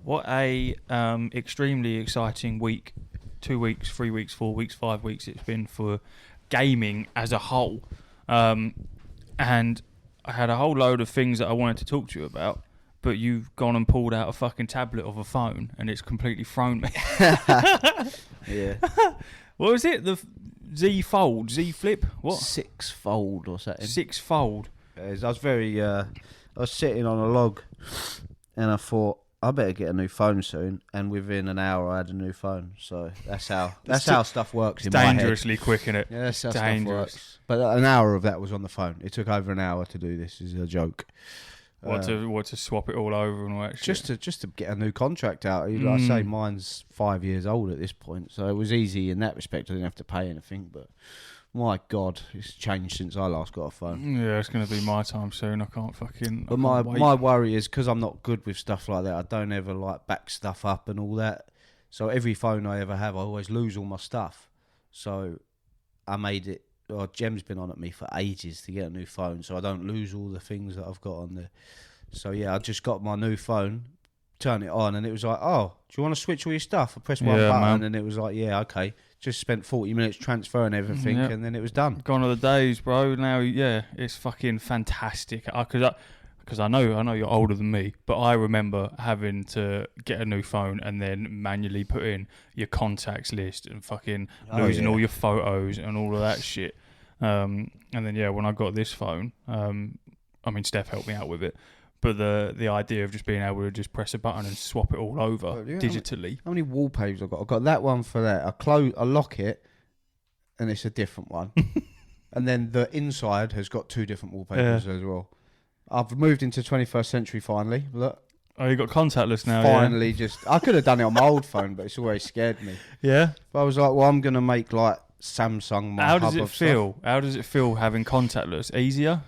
What a extremely exciting week. 2 weeks, 3 weeks, 4 weeks, 5 weeks it's been for gaming as a whole. And I had a whole load of things that I wanted to talk to you about, but you've gone and pulled out a fucking tablet of a phone and it's completely thrown me. Yeah. What was it? The Z Fold? Z Flip? What? 6-fold or something. 6-fold. I was sitting on a log and I thought, I better get a new phone soon, and within an hour I had a new phone. So that's how stuff works in my head. Dangerously quick, innit? Yeah, that's how stuff works. But an hour of that was on the phone. It took over an hour to do this. Is a joke. What to swap it all over and all that shit? Just to get a new contract out. Like I say, mine's 5 years old at this point, so it was easy in that respect. I didn't have to pay anything, but my God, it's changed since I last got a phone. Yeah, it's going to be my time soon. I can't fucking... But my worry is, because I'm not good with stuff like that, I don't ever like back stuff up and all that. So every phone I ever have, I always lose all my stuff. So I made it... Jem's been on at me for ages to get a new phone, so I don't lose all the things that I've got on there. So yeah, I just got my new phone, turned it on, and it was like, oh, do you want to switch all your stuff? I pressed one button, man. And it was like, yeah, okay. Just spent 40 minutes transferring everything, and then it was done. Gone are the days, bro. Now, yeah, it's fucking fantastic. Because I know you're older than me, but I remember having to get a new phone and then manually put in your contacts list and fucking losing all your photos and all of that shit. And then, yeah, when I got this phone, I mean, Steph helped me out with it. But the idea of just being able to just press a button and swap it all over digitally. How many wallpapers I've got? I've got that one for that. I lock it, and it's a different one. And then the inside has got 2 different wallpapers as well. I've moved into 21st century finally. Look. Oh, you got contactless now. Finally, I could have done it on my old phone, but it's always scared me. Yeah. But I was like, well, I'm gonna make like Samsung my hub of stuff. How does it feel? How does it feel having contactless? Easier?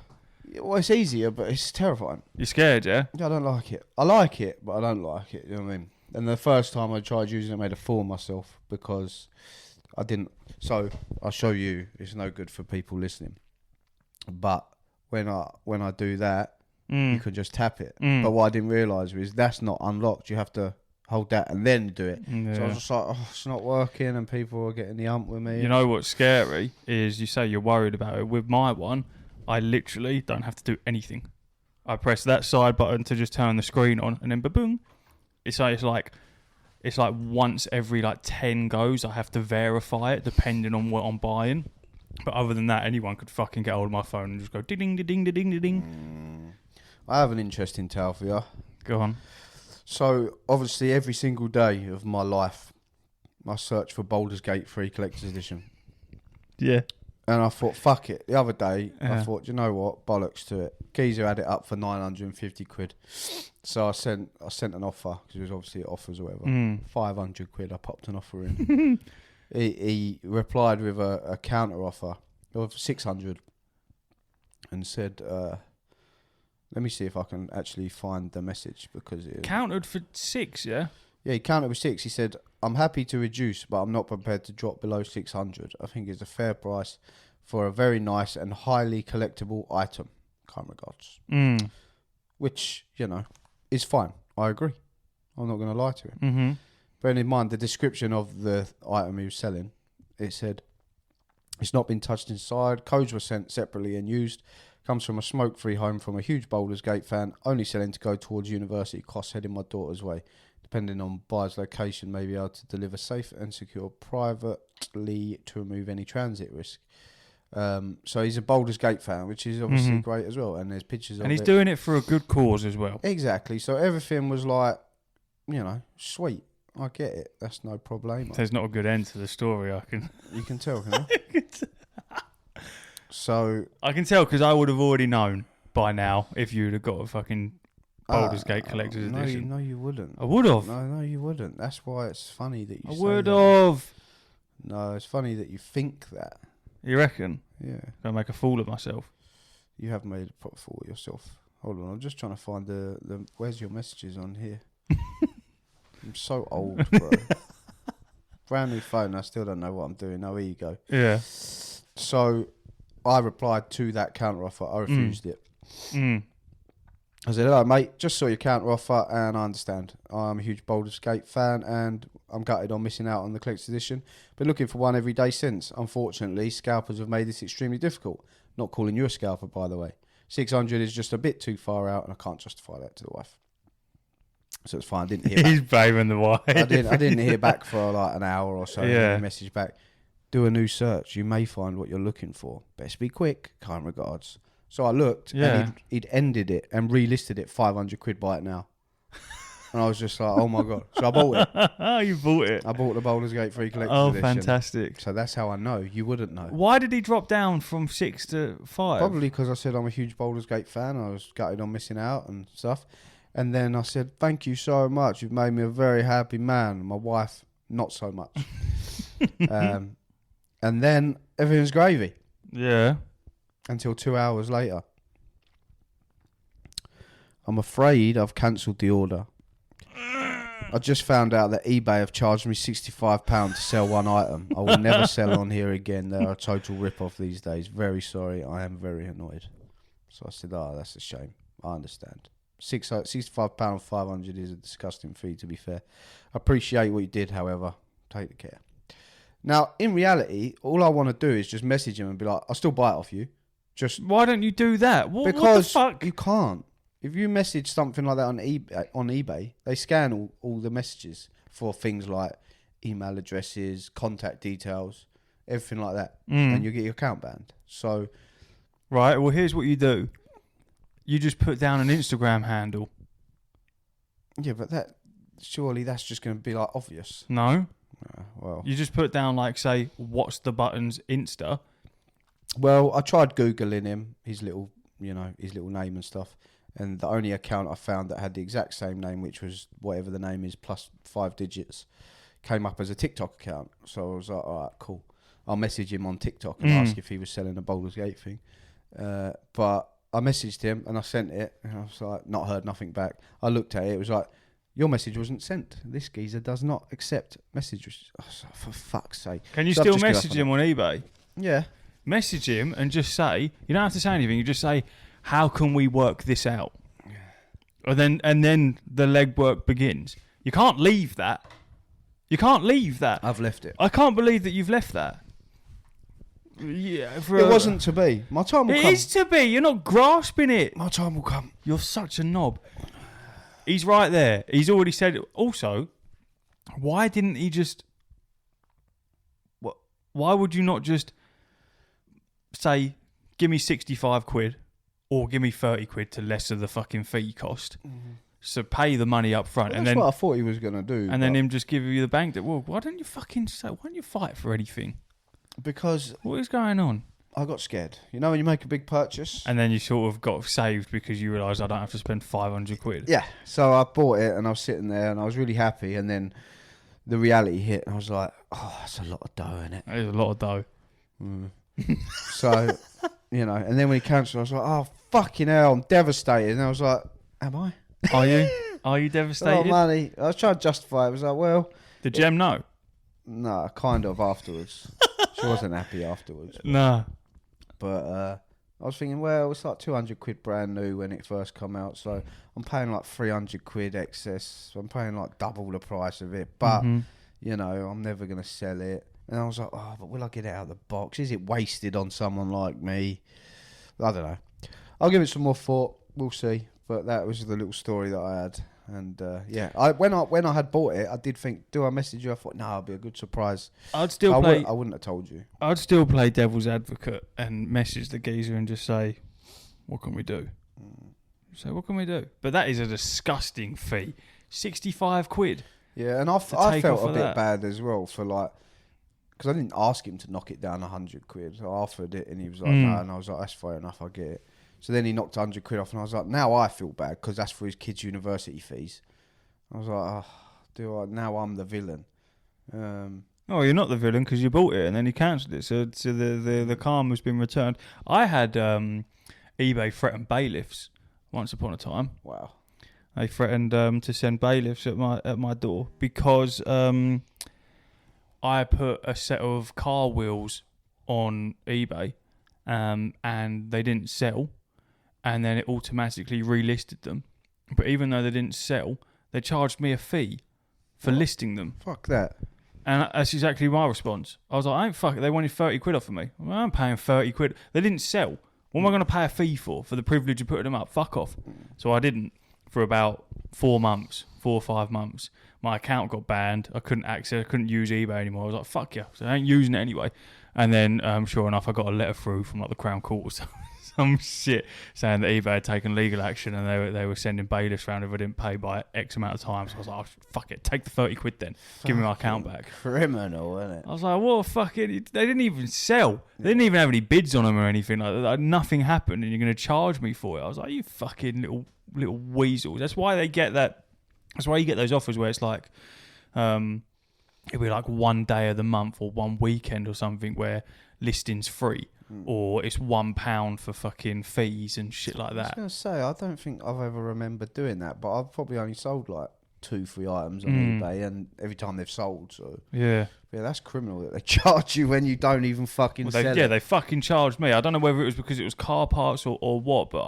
Well, it's easier, but it's terrifying. You're scared, yeah? I don't like it. I like it, but I don't like it. You know what I mean? And the first time I tried using it, I made a fool of myself because I didn't. So I'll show you. It's no good for people listening. But when I do that, you can just tap it. But what I didn't realise is that's not unlocked. You have to hold that and then do it. Yeah. So I was just like, oh, it's not working, and people are getting the ump with me. You know what's scary is you say you're worried about it. With my one, I literally don't have to do anything. I press that side button to just turn the screen on, and then ba-boom. It's like once every 10 goes, I have to verify it depending on what I'm buying. But other than that, anyone could fucking get hold of my phone and just go ding ding ding ding ding ding. I have an interesting tale for you. Go on. So obviously, every single day of my life, I search for Baldur's Gate 3 Collector's Edition. Yeah. And I thought, fuck it. The other day, I thought, you know what? Bollocks to it. Geezer had it up for 950 quid. So I sent an offer, because it was obviously offers or whatever. 500 quid, I popped an offer in. he replied with a counter offer of 600 and said, let me see if I can actually find the message, because it countered for 6, yeah? Yeah, he countered with 6. He said, I'm happy to reduce, but I'm not prepared to drop below 600. I think it's a fair price for a very nice and highly collectible item. Kind regards. Which, is fine. I agree. I'm not going to lie to him. Mm-hmm. Bearing in mind the description of the item he was selling, it said, it's not been touched inside. Codes were sent separately and used. Comes from a smoke-free home from a huge Baldur's Gate fan. Only selling to go towards university costs, heading my daughter's way. Depending on buyer's location, may be able to deliver safe and secure privately to remove any transit risk. So he's a Baldur's Gate fan, which is obviously great as well. And there's pictures of it. And he's doing it for a good cause as well. Exactly. So everything was like, sweet. I get it. That's no problem. There's not a good end to the story, You can tell, can you? So I can tell because I would have already known by now if you'd have got a fucking Baldur's Gate Collector's Edition. No, you wouldn't. I would have. No, you wouldn't. That's why it's funny that you say would have. No, it's funny that you think that. You reckon? Yeah. Gonna make a fool of myself. You have made a fool of yourself. Hold on, I'm just trying to find the where's your messages on here? I'm so old, bro. Brand new phone, I still don't know what I'm doing. Oh, here you go. Yeah. So I replied to that counter offer. I refused it. I said, "Oh, mate, just saw your counter offer, and I understand. I'm a huge Baldur's Gate fan, and I'm gutted on missing out on the collector's edition. Been looking for one every day since. Unfortunately, scalpers have made this extremely difficult. Not calling you a scalper, by the way. 600 is just a bit too far out, and I can't justify that to the wife." So it's fine. I didn't hear back. He's blaming the wife. I didn't hear back for like an hour or so. Yeah. Message back. Do a new search. You may find what you're looking for. Best be quick. Kind regards. So I looked, and he'd ended it and relisted it 500 quid by it now. And I was just like, oh my God. So I bought it. Oh, you bought it. I bought the Baldur's Gate 3 collector's edition. Oh, fantastic. So that's how I know. You wouldn't know. Why did he drop down from 6 to 5? Probably because I said I'm a huge Baldur's Gate fan. I was gutted on missing out and stuff. And then I said, thank you so much. You've made me a very happy man. My wife, not so much. And then everything's gravy. Yeah. Until 2 hours later. I'm afraid I've cancelled the order. I just found out that eBay have charged me £65 to sell one item. I will never sell on here again. They're a total rip-off these days. Very sorry. I am very annoyed. So I said, that's a shame. I understand. £65 500 is a disgusting fee, to be fair. I appreciate what you did, however. Take the care. Now, in reality, all I want to do is just message him and be like, I'll still buy it off you. Just why don't you do that? Because what the fuck? You can't. If you message something like that on eBay, they scan all the messages for things like email addresses, contact details, everything like that, and you get your account banned. So, right. Well, here's what you do. You just put down an Instagram handle. Yeah, but surely that's just going to be like obvious. No. Well, you just put down like, say, what's the button's Insta. Well, I tried Googling him, his little name and stuff. And the only account I found that had the exact same name, which was whatever the name is plus 5 digits, came up as a TikTok account. So I was like, all right, cool. I'll message him on TikTok and ask if he was selling a Baldur's Gate thing. But I messaged him and I sent it. And I was like, not heard nothing back. I looked at it. It was like, your message wasn't sent. This geezer does not accept messages. Oh, for fuck's sake. Can you still message him on eBay? Yeah. Message him and just say, you don't have to say anything. You just say, how can we work this out? And then the legwork begins. You can't leave that. You can't leave that. I've left it. I can't believe that you've left that. Yeah, it wasn't to be. My time will come. It is to be. You're not grasping it. My time will come. You're such a knob. He's right there. He's already said it. Also, why didn't he just... Why would you not just say, give me 65 quid or give me 30 quid to lesser the fucking fee cost? Mm-hmm. So pay the money up front. Well, and that's then what I thought he was going to do. And then him just give you the bank. Well, why don't you fucking say... Why don't you fight for anything? Because... What is going on? I got scared. You know when you make a big purchase? And then you sort of got saved because you realised I don't have to spend 500 quid. Yeah. So I bought it and I was sitting there and I was really happy. And then the reality hit and I was like, oh, that's a lot of dough, isn't it? It is a lot of dough. So, and then when he cancelled, I was like, oh, fucking hell, I'm devastated. And I was like, am I? Are you? Are you devastated? A lot of money. I was trying to justify it. I was like, well... Did Jem know? No, kind of afterwards. She wasn't happy afterwards. No. But I was thinking, well, it's like 200 quid brand new when it first come out, so I'm paying like 300 quid excess. So I'm paying like double the price of it, but I'm never gonna sell it. And I was like, oh, but will I get it out of the box? Is it wasted on someone like me? I don't know. I'll give it some more thought. We'll see. But that was the little story that I had. And when I had bought it, I did think, do I message you? I thought, no, it'll be a good surprise. I wouldn't have told you. I'd still play devil's advocate and message the geezer and just say, what can we do? So what can we do? But that is a disgusting fee. 65 quid. Yeah, and I felt a bit bad as well for like, because I didn't ask him to knock it down 100 quid. I offered it and he was like, no, and I was like, that's fair enough, I get it. So then he knocked 100 quid off and I was like, now I feel bad because that's for his kids' university fees. I was like, now I'm the villain. Oh, you're not the villain because you bought it and then he cancelled it. So the karma's been returned. I had eBay threaten bailiffs once upon a time. Wow. They threatened to send bailiffs at my door because I put a set of car wheels on eBay and they didn't sell. and then it automatically relisted them. But even though they didn't sell, they charged me a fee for listing them. Fuck that. And that's exactly my response. I was like, I ain't fuck it. They wanted 30 quid off of me. Well, I'm paying 30 quid. They didn't sell. What am I going to pay a fee for the privilege of putting them up? Fuck off. So I didn't for about 4 or 5 months. My account got banned. I couldn't use eBay anymore. I was like, fuck you. So I ain't using it anyway. And then, sure enough, I got a letter through from like the Crown Court or some shit saying that eBay had taken legal action and they were sending bailiffs around if I didn't pay by X amount of time. So I was like, oh, fuck it, take the 30 quid then. Give me my account back. Criminal, isn't it? I was like, what fucking... They didn't even sell. They didn't even have any bids on them or anything like that. Like, nothing happened and you're going to charge me for it. I was like, you fucking little weasels. That's why they get that... That's why you get those offers where it's like... it'll be like one day of the month or one weekend or something where listing's free. Or it's £1 for fucking fees and shit like that. I was going to say, I don't think I've ever remembered doing that, but I've probably only sold like 2-3 items on eBay, and every time they've sold, so yeah, that's criminal that they charge you when you don't even fucking sell it. Yeah, they fucking charged me. I don't know whether it was because it was car parts or what, but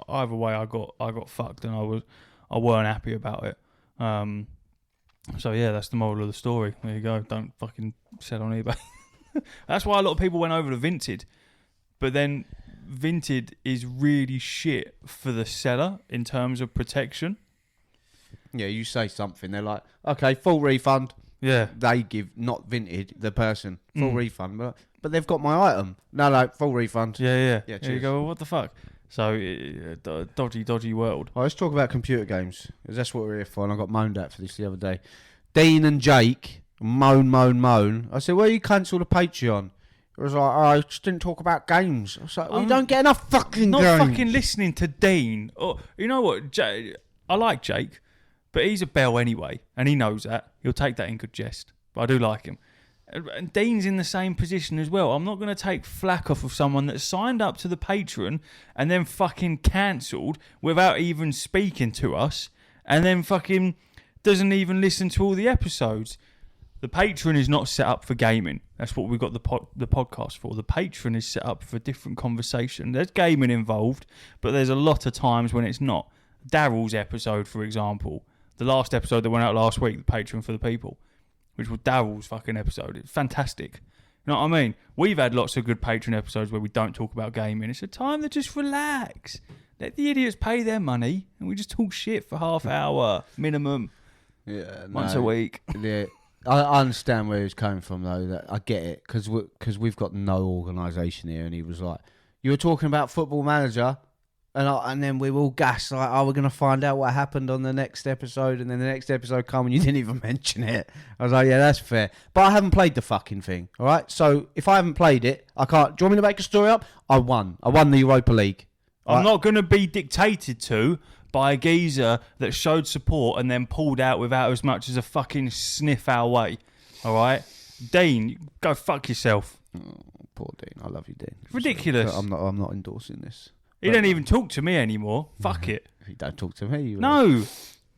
either way, I got fucked, and I weren't happy about it. So yeah, that's the moral of the story. There you go. Don't fucking sell on eBay. That's why a lot of people went over to Vinted. But then Vinted is really shit for the seller in terms of protection. Yeah, you say something, they're like, okay, full refund. Yeah. They give, not Vinted, the person, full refund. But they've got my item. No, full refund. Yeah. Yeah, there you go, well, what the fuck? So, dodgy world. Well, let's talk about computer games, because that's what we're here for, and I got moaned at for this the other day. Dean and Jake... moan. I said, well, you cancel the Patreon. It was like, oh, I just didn't talk about games. I was like, well, you don't get enough fucking not games. Not fucking listening to Dean. Or, you know what? I like Jake, but he's a bell anyway, and he knows that. He'll take that in good jest. But I do like him. And Dean's in the same position as well. I'm not going to take flack off of someone that signed up to the Patreon and then fucking cancelled without even speaking to us, and then fucking doesn't even listen to all the episodes. The Patreon is not set up for gaming. That's what we've got the podcast for. The Patreon is set up for different conversation. There's gaming involved, but there's a lot of times when it's not. Daryl's episode, for example, the last episode that went out last week, the Patreon for the people, which was Daryl's fucking episode. It's fantastic. You know what I mean? We've had lots of good Patreon episodes where we don't talk about gaming. It's a time to just relax. Let the idiots pay their money, and we just talk shit for half hour minimum. Yeah, once a week. Yeah. I understand where he's coming from, though. That I get it, because we've got no organisation here. And he was like, you were talking about Football Manager, and then we were all gassed, like, oh, we're going to find out what happened on the next episode, and then the next episode come and you didn't even mention it. I was like, yeah, that's fair. But I haven't played the fucking thing, all right? So if I haven't played it, I can't... Do you want me to make a story up? I won the Europa League. I'm not going to be dictated to by a geezer that showed support and then pulled out without as much as a fucking sniff our way. All right? Dean, go fuck yourself. Oh, poor Dean. I love you, Dean. Ridiculous. I'm not endorsing this. He don't even talk to me anymore. Fuck it. If you don't talk to me, you No.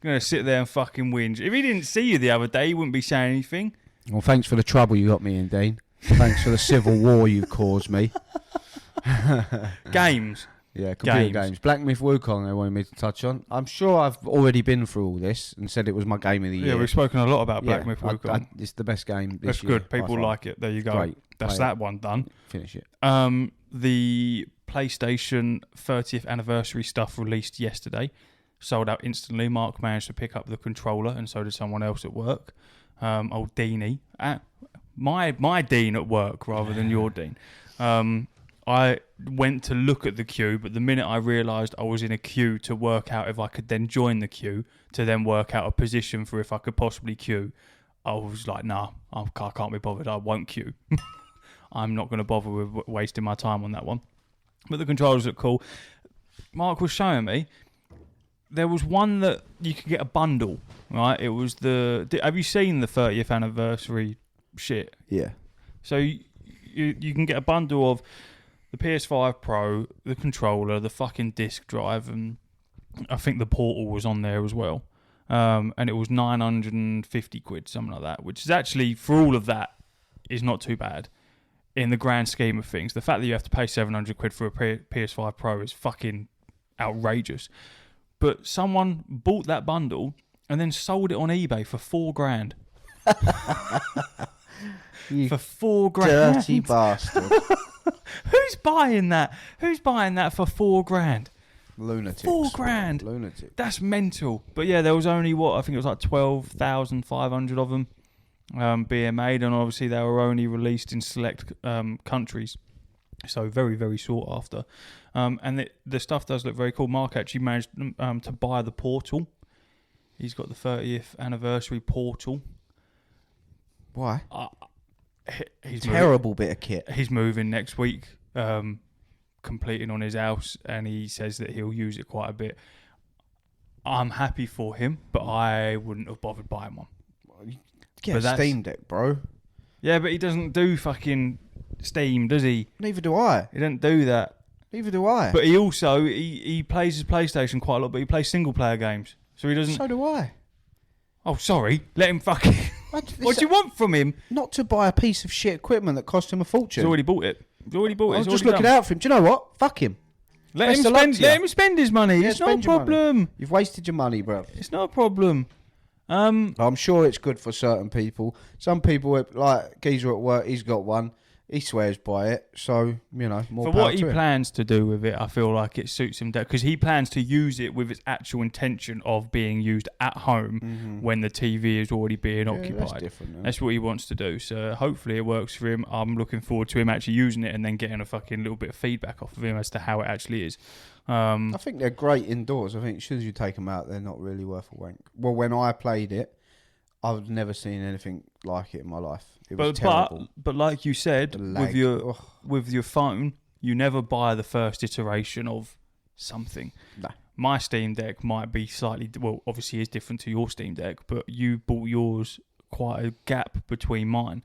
Going to sit there and fucking whinge. If he didn't see you the other day, he wouldn't be saying anything. Well, thanks for the trouble you got me in, Dean. Thanks for the civil war you've caused me. Games. Yeah, computer games. Black Myth Wukong they wanted me to touch on. I'm sure I've already been through all this and said it was my game of the year. Yeah, we've spoken a lot about Black Myth Wukong. It's the best game this year. That's good. People like it. There you go. Great. That's that one done. Finish it. The PlayStation 30th anniversary stuff released yesterday. Sold out instantly. Mark managed to pick up the controller and so did someone else at work. Old Deanie. My Dean at work rather than your Dean. I went to look at the queue, but the minute I realised I was in a queue to work out if I could then join the queue, to then work out a position for if I could possibly queue, I was like, nah, I can't be bothered. I won't queue. I'm not going to bother with wasting my time on that one. But the controllers look cool. Mark was showing me, there was one that you could get a bundle, right? It was have you seen the 30th anniversary shit? Yeah. So you can get a bundle of the PS5 Pro, the controller, the fucking disc drive, and I think the Portal was on there as well. And it was 950 quid, something like that, which is actually, for all of that, is not too bad in the grand scheme of things. The fact that you have to pay 700 quid for a PS5 Pro is fucking outrageous. But someone bought that bundle and then sold it on eBay for $4,000. You for $4,000. dirty bastard. Who's buying that? Who's buying that for $4,000? Lunatics. $4,000. Lunatic. That's mental. But yeah, there was only I think it was like 12,500 of them being made, and obviously they were only released in select countries. So very, very sought after. And the stuff does look very cool. Mark actually managed to buy the Portal. He's got the 30th anniversary Portal. Why? He's Terrible bit of kit. He's moving next week, completing on his house, and he says that he'll use it quite a bit. I'm happy for him, but I wouldn't have bothered buying one. Get a Steam Deck, bro. Yeah, but he doesn't do fucking Steam, does he? Neither do I. He doesn't do that. Neither do I. But he also he plays his PlayStation quite a lot, but he plays single player games, so he doesn't. So do I. Oh, sorry. Let him fucking. What do you want from him? Not to buy a piece of shit equipment that cost him a fortune. He's already bought it. I was just looking out for him. Do you know what? Fuck him. Let him spend his money. Yeah, it's not a problem. You've wasted your money, bro. It's not a problem. I'm sure it's good for certain people. Some people, like Geezer at work, he's got one. He swears by it. So, more for power what he to him. plans to do with it, I feel like it suits him because he plans to use it with its actual intention of being used at home when the TV is already being occupied. That's different. That's what he wants to do. So hopefully it works for him. I'm looking forward to him actually using it and then getting a fucking little bit of feedback off of him as to how it actually is. I think they're great indoors. I think as soon as you take them out, they're not really worth a wank. Well, when I played it, I've never seen anything like it in my life. It was terrible. But like you said, with your phone, you never buy the first iteration of something. No. My Steam Deck might be slightly, well, obviously is different to your Steam Deck, but you bought yours quite a gap between mine.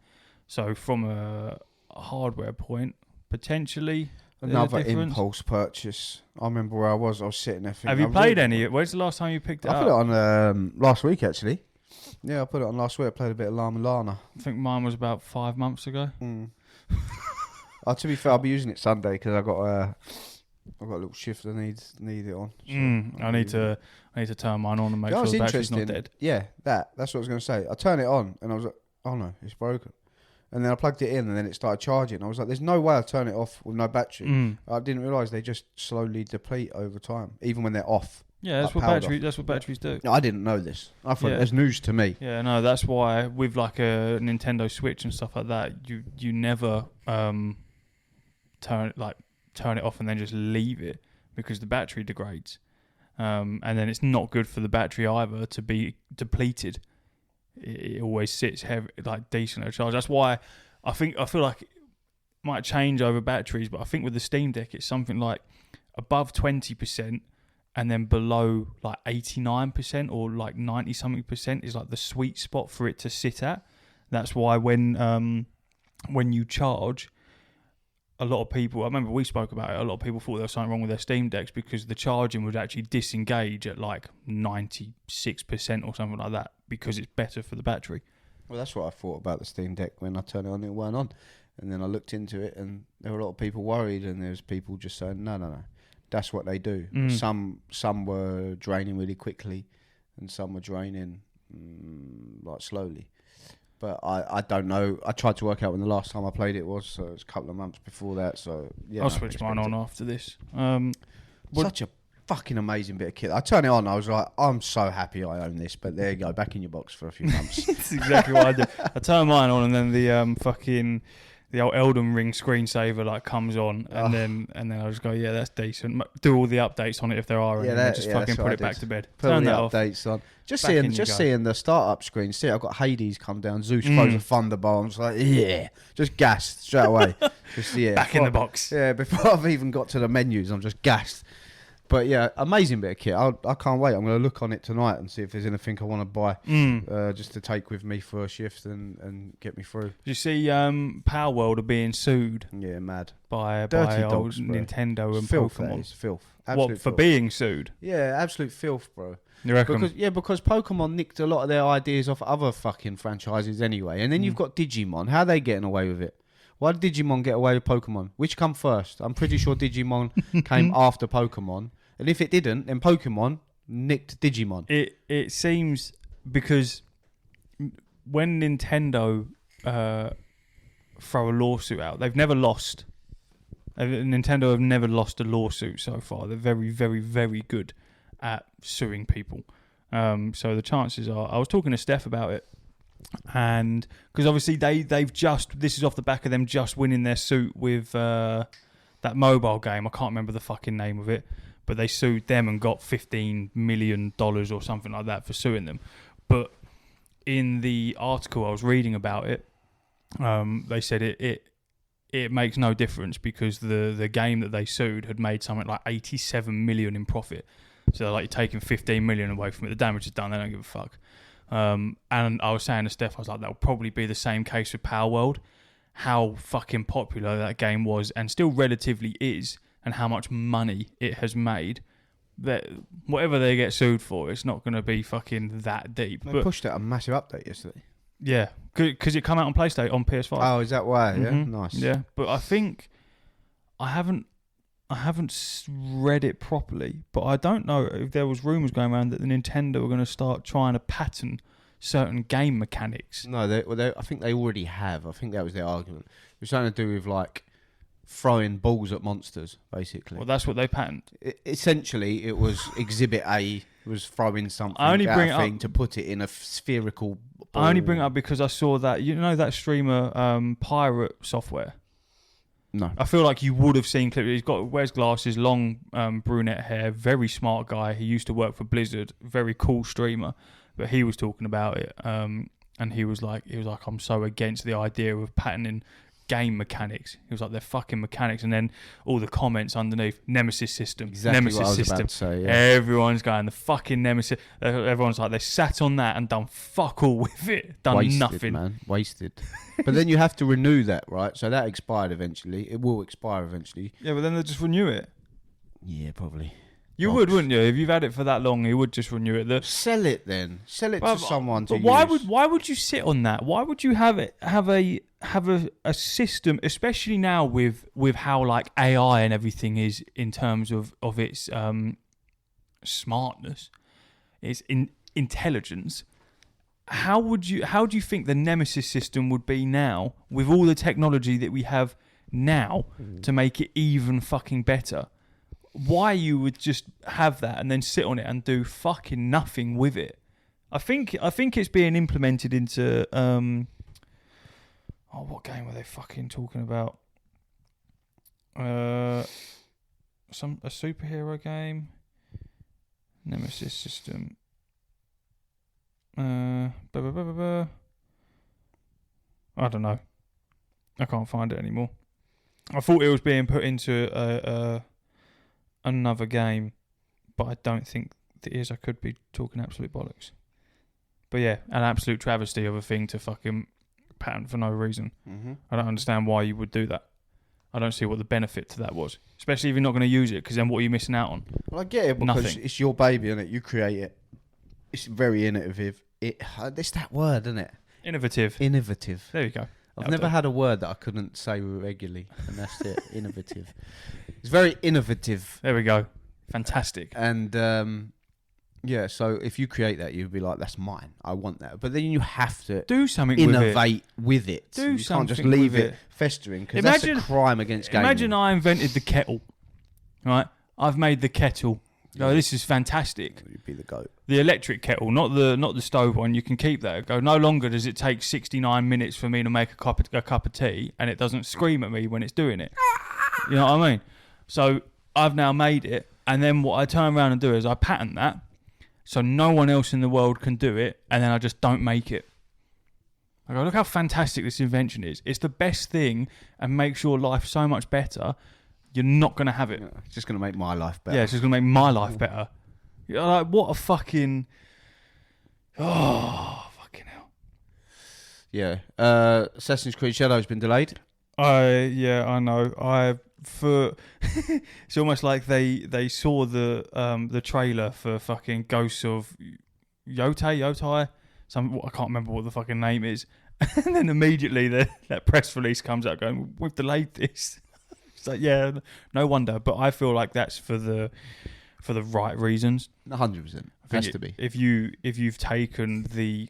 So from a hardware point, potentially another impulse purchase. I remember where I was sitting there thinking... Have you played any? When's the last time you picked it up? I put it on last week, actually. Yeah, I put it on last week. I played a bit of Llama Lana. I think mine was about 5 months ago. To be fair, I'll be using it Sunday because I've got a little shift I need it on. So I need to turn mine on and make sure the battery's not dead. Yeah, that's what I was going to say. I turned it on and I was like, oh no, it's broken. And then I plugged it in and then it started charging. I was like, there's no way I'll turn it off with no battery. I didn't realise they just slowly deplete over time, even when they're off. Yeah, that's what batteries do. No, I didn't know this. I thought it's news to me. Yeah, no, that's why with like a Nintendo Switch and stuff like that, you never turn it off and then just leave it because the battery degrades, and then it's not good for the battery either to be depleted. It always sits heavy, like decent at charge. That's why I feel like it might change over batteries, but I think with the Steam Deck, it's something like above 20%. And then below like 89% or like 90-something% is like the sweet spot for it to sit at. That's why when you charge, a lot of people, I remember we spoke about it, a lot of people thought there was something wrong with their Steam Decks because the charging would actually disengage at like 96% or something like that because it's better for the battery. Well, that's what I thought about the Steam Deck when I turned it on, it weren't on. And then I looked into it and there were a lot of people worried and there was people just saying, no. That's what they do. Some were draining really quickly, and some were draining like slowly. But I don't know. I tried to work out when the last time I played it was, so it was a couple of months before that. So yeah, I'll switch mine on after this. Such a fucking amazing bit of kit. I turned it on. I was like, I'm so happy I own this. But there you go, back in your box for a few months. That's exactly what I did. I turned mine on, and then the old Elden Ring screensaver like comes on, and then I just go, yeah, that's decent. Do all the updates on it if there are, and just fucking put it back to bed. Put all the updates on. Just seeing the startup screen. See, I've got Hades come down. Zeus throws a thunderball. I'm just like, yeah, just gassed straight away. Back in the box. Yeah, before I've even got to the menus, I'm just gassed. But yeah, amazing bit of kit. I can't wait. I'm going to look on it tonight and see if there's anything I want to buy just to take with me for a shift and get me through. Did you see Power World are being sued? Yeah, mad. By Dirty old dogs, Nintendo and filth, Pokemon. That is filth. Absolute what, for filth. Being sued? Yeah, absolute filth, bro. You reckon? Because Pokemon nicked a lot of their ideas off other fucking franchises anyway. And then you've got Digimon. How are they getting away with it? Why did Digimon get away with Pokemon? Which come first? I'm pretty sure Digimon came after Pokemon. And if it didn't, then Pokemon nicked Digimon. It seems because when Nintendo throw a lawsuit out, they've never lost. Nintendo have never lost a lawsuit so far. They're very, very, very good at suing people. So the chances are, I was talking to Steph about it, and because obviously this is off the back of them just winning their suit with that mobile game. I can't remember the fucking name of it, but they sued them and got $15 million or something like that for suing them. But in the article I was reading about it, they said it makes no difference because the game that they sued had made something like 87 million in profit. So like you're taking 15 million away from it. The damage is done. They don't give a fuck. And I was saying to Steph, I was like, that'll probably be the same case with Power World. How fucking popular that game was and still relatively is, and how much money it has made. That whatever they get sued for, it's not going to be fucking that deep. They pushed out a massive update yesterday. Yeah, because it come out on PlayStation, on PS5. Oh, is that why? Yeah, Mm-hmm. nice. Yeah, but I think I haven't read it properly, but I don't know if there was rumours going around that the Nintendo were going to start trying to patent certain game mechanics. No, I think they already have. I think that was their argument. It was something to do with like throwing balls at monsters, basically. Well, that's what they patent. Essentially, it was Exhibit A was throwing something to put it in a spherical ball. I only bring it up because I saw that, that streamer Pirate Software. No. I feel like you would have seen clips. Wears glasses, long brunette hair, very smart guy. He used to work for Blizzard, very cool streamer. But he was talking about it, and he was like, I'm so against the idea of patenting game mechanics. He was like, they're fucking mechanics. And then all the comments underneath, Nemesis system, exactly Nemesis what I was system. about to say, yeah. Everyone's going, the fucking Nemesis. Everyone's like, they sat on that and done fuck all with it. Wasted, nothing. Man. Wasted. But then you have to renew that, right? So that expired eventually. It will expire eventually. Yeah, but then they'll just renew it. Yeah, probably. You would, wouldn't you? If you've had it for that long, you would just renew it. Sell it then. Sell it to someone to use. Why would you sit on that? Why would you have a system, especially now with how like AI and everything is in terms of its smartness, its intelligence? How do you think the Nemesis system would be now with all the technology that we have now to make it even fucking better? Why you would just have that and then sit on it and do fucking nothing with it? I think it's being implemented into what game were they fucking talking about? A superhero game. Nemesis system. I don't know. I can't find it anymore. I thought it was being put into another game, but I don't think it is. I could be talking absolute bollocks. But yeah, an absolute travesty of a thing to fucking patent for no reason. Mm-hmm. I don't understand why you would do that. I don't see what the benefit to that was, especially if you're not going to use it, because then what are you missing out on? Well, I get it because it's your baby, isn't it? You create it. It's very innovative. It's that word, isn't it? Innovative. There you go. I've never had a word that I couldn't say regularly, and that's it. Innovative. It's very innovative. There we go. Fantastic. And yeah, so if you create that, you'd be like, "That's mine. I want that." But then you have to do something. Innovate with it. You can't just leave it festering, because that's a crime against gaming. Imagine I invented the kettle. Right? I've made the kettle. Go, this is fantastic. You'd be the goat. The electric kettle, not the stove one. You can keep that. Go. No longer does it take 69 minutes for me to make a cup of tea, and it doesn't scream at me when it's doing it. You know what I mean? So I've now made it, and then what I turn around and do is I patent that, so no one else in the world can do it, and then I just don't make it. I go, look how fantastic this invention is. It's the best thing, and makes your life so much better. You're not going to have it. Yeah, it's just going to make my life better. Yeah, it's just going to make my life better. You're like, what a fucking... Oh, fucking hell. Yeah. Assassin's Creed Shadow's been delayed. Yeah, I know. It's almost like they saw the trailer for fucking Ghosts of Yotai. I can't remember what the fucking name is. And then immediately that press release comes out going, we've delayed this. It's like, yeah, no wonder. But I feel like that's for the for the right reasons. 100%. Has to be. If you've taken the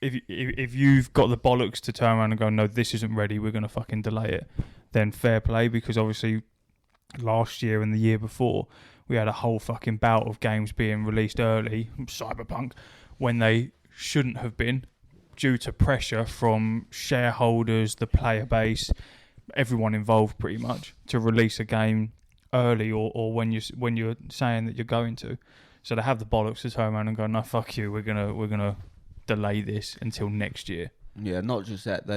if you've got the bollocks to turn around and go, no, this isn't ready, we're going to fucking delay it, then fair play, because obviously last year and the year before we had a whole fucking bout of games being released early, Cyberpunk, when they shouldn't have been, due to pressure from shareholders, the player base, everyone involved pretty much, to release a game early or when you're saying that you're going to. So they have the bollocks to turn around and go, no, fuck you, we're gonna delay this until next year. Yeah, not just that,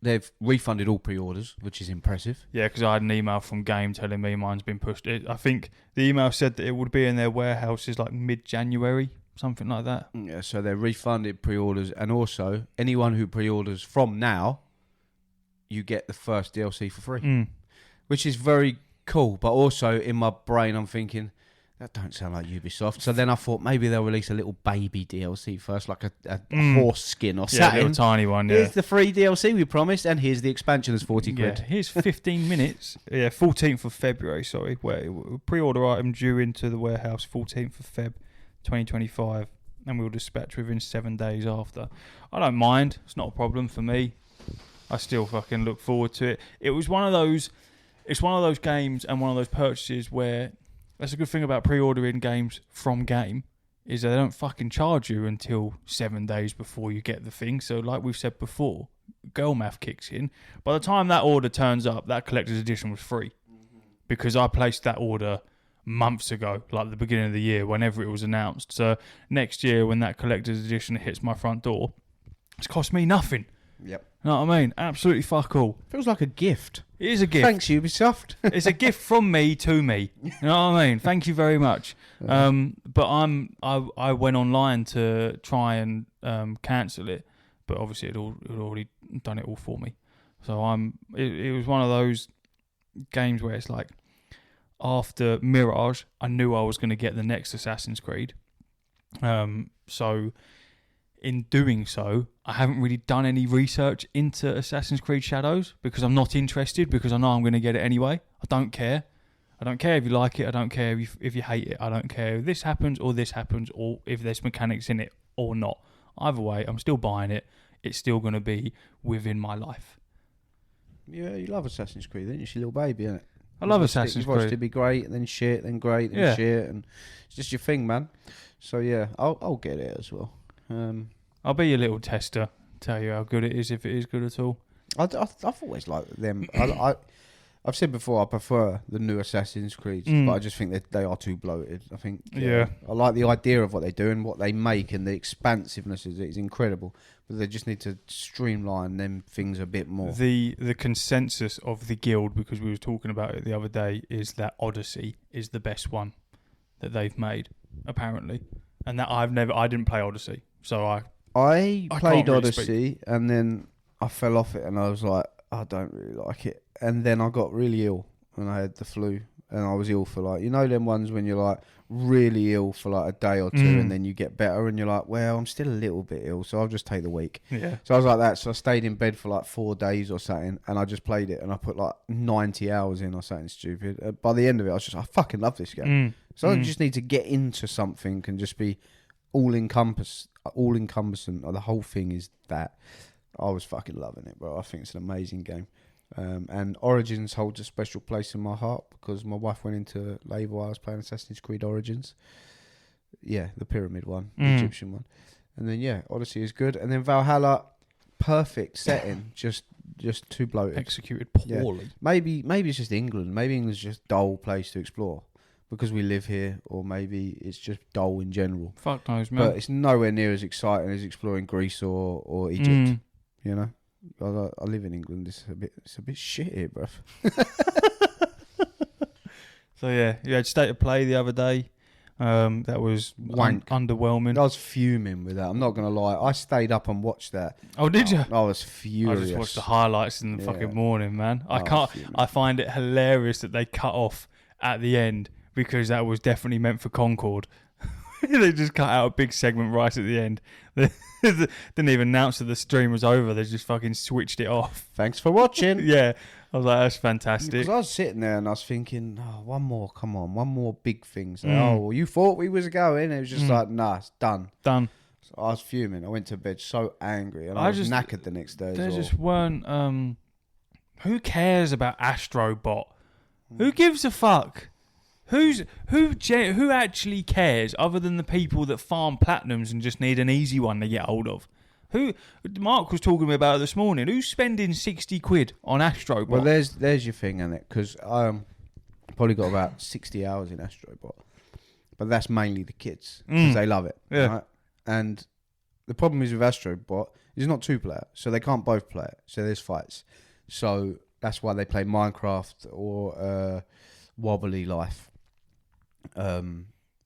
they've refunded all pre-orders, which is impressive. Yeah, because I had an email from Game telling me mine's been pushed. I think the email said that it would be in their warehouses like mid-January, something like that. Yeah, so they refunded pre-orders, and also anyone who pre-orders from now, you get the first DLC for free, which is very cool. But also in my brain, I'm thinking, that don't sound like Ubisoft. So then I thought maybe they'll release a little baby DLC first, like a horse skin or something. Yeah, a little tiny one, yeah. Here's the free DLC we promised, and here's the expansion as 40 quid. Yeah, here's 15 minutes. Yeah, 14th of February, sorry. Where pre-order item due into the warehouse 14th of Feb 2025, and we'll dispatch within 7 days after. I don't mind. It's not a problem for me. I still fucking look forward to it. It's one of those games and one of those purchases where, that's a good thing about pre-ordering games from Game, is that they don't fucking charge you until 7 days before you get the thing. So like we've said before, girl math kicks in. By the time that order turns up, that collector's edition was free. Because I placed that order months ago, like the beginning of the year, whenever it was announced. So next year, when that collector's edition hits my front door, it's cost me nothing. Yep. You know what I mean? Absolutely fuck all. Feels like a gift. It is a gift. Thanks, Ubisoft. It's a gift from me to me. You know what I mean? Thank you very much. But I went online to try and cancel it, but obviously it already done it all for me. So it was one of those games where it's like, after Mirage, I knew I was going to get the next Assassin's Creed. So in doing so, I haven't really done any research into Assassin's Creed Shadows because I'm not interested, because I know I'm going to get it anyway. I don't care. I don't care if you like it. I don't care if you hate it. I don't care if this happens, or if there's mechanics in it or not. Either way, I'm still buying it. It's still going to be within my life. Yeah, you love Assassin's Creed, don't you? It's your little baby, isn't it? I love Assassin's Creed. You watched it be great, then shit, then great, then shit, and it's just your thing, man. So yeah, I'll get it as well. I'll be your little tester, tell you how good it is, if it is good at all. I've always liked them. I've said before I prefer the new Assassin's Creed, but I just think that they are too bloated. I think I like the idea of what they do and what they make, and the expansiveness is incredible. But they just need to streamline them things a bit more. The consensus of the guild, because we were talking about it the other day, is that Odyssey is the best one that they've made, apparently. And that I didn't play Odyssey, so I played really Odyssey, and then I fell off it, and I was like, I don't really like it. And then I got really ill, and I had the flu, and I was ill for like, you know them ones when you're like really ill for like a day or two, and then you get better, and you're like, well, I'm still a little bit ill, so I'll just take the week. Yeah. So I was like that, so I stayed in bed for like 4 days or something, and I just played it, and I put like 90 hours in or something stupid. By the end of it, I was just, I fucking love this game. So I just need to get into something and just be all-encompassing. The whole thing is that. I was fucking loving it, bro. I think it's an amazing game. And Origins holds a special place in my heart because my wife went into labour while I was playing Assassin's Creed Origins. Yeah, the pyramid one, the Egyptian one. And then, Odyssey is good. And then Valhalla, perfect setting, just too bloated. Executed poorly. Yeah. Maybe it's just England. Maybe England's just a dull place to explore because we live here, or maybe it's just dull in general. Fuck knows, man. But it's nowhere near as exciting as exploring Greece or Egypt. You know, I live in England. It's a bit shit here, bruv. So you had State of Play the other day. That was underwhelming. I was fuming with that. I'm not gonna lie. I stayed up and watched that. Oh, did you? I was furious. I just watched the highlights in the fucking morning, man. I find it hilarious that they cut off at the end, because that was definitely meant for Concord. They just cut out a big segment right at the end. They didn't even announce that the stream was over. They just fucking switched it off. Thanks for watching. Yeah. I was like, that's fantastic. Because I was sitting there and I was thinking, oh, one more, come on, one more big thing. So, oh, well, you thought we was going? It was just like, nah, it's done. Done. So I was fuming. I went to bed so angry, and I was knackered the next day. There just weren't. Who cares about Astrobot? Who gives a fuck? Who actually cares other than the people that farm platinums and just need an easy one to get hold of? Who? Mark was talking to me about it this morning. Who's spending 60 quid on Astrobot? Well, there's your thing, isn't it? Because I probably got about 60 hours in Astrobot, but that's mainly the kids because they love it. Yeah. Right? And the problem is with Astrobot, it's not 2-player, so they can't both play it. So there's fights. So that's why they play Minecraft or Wobbly Life.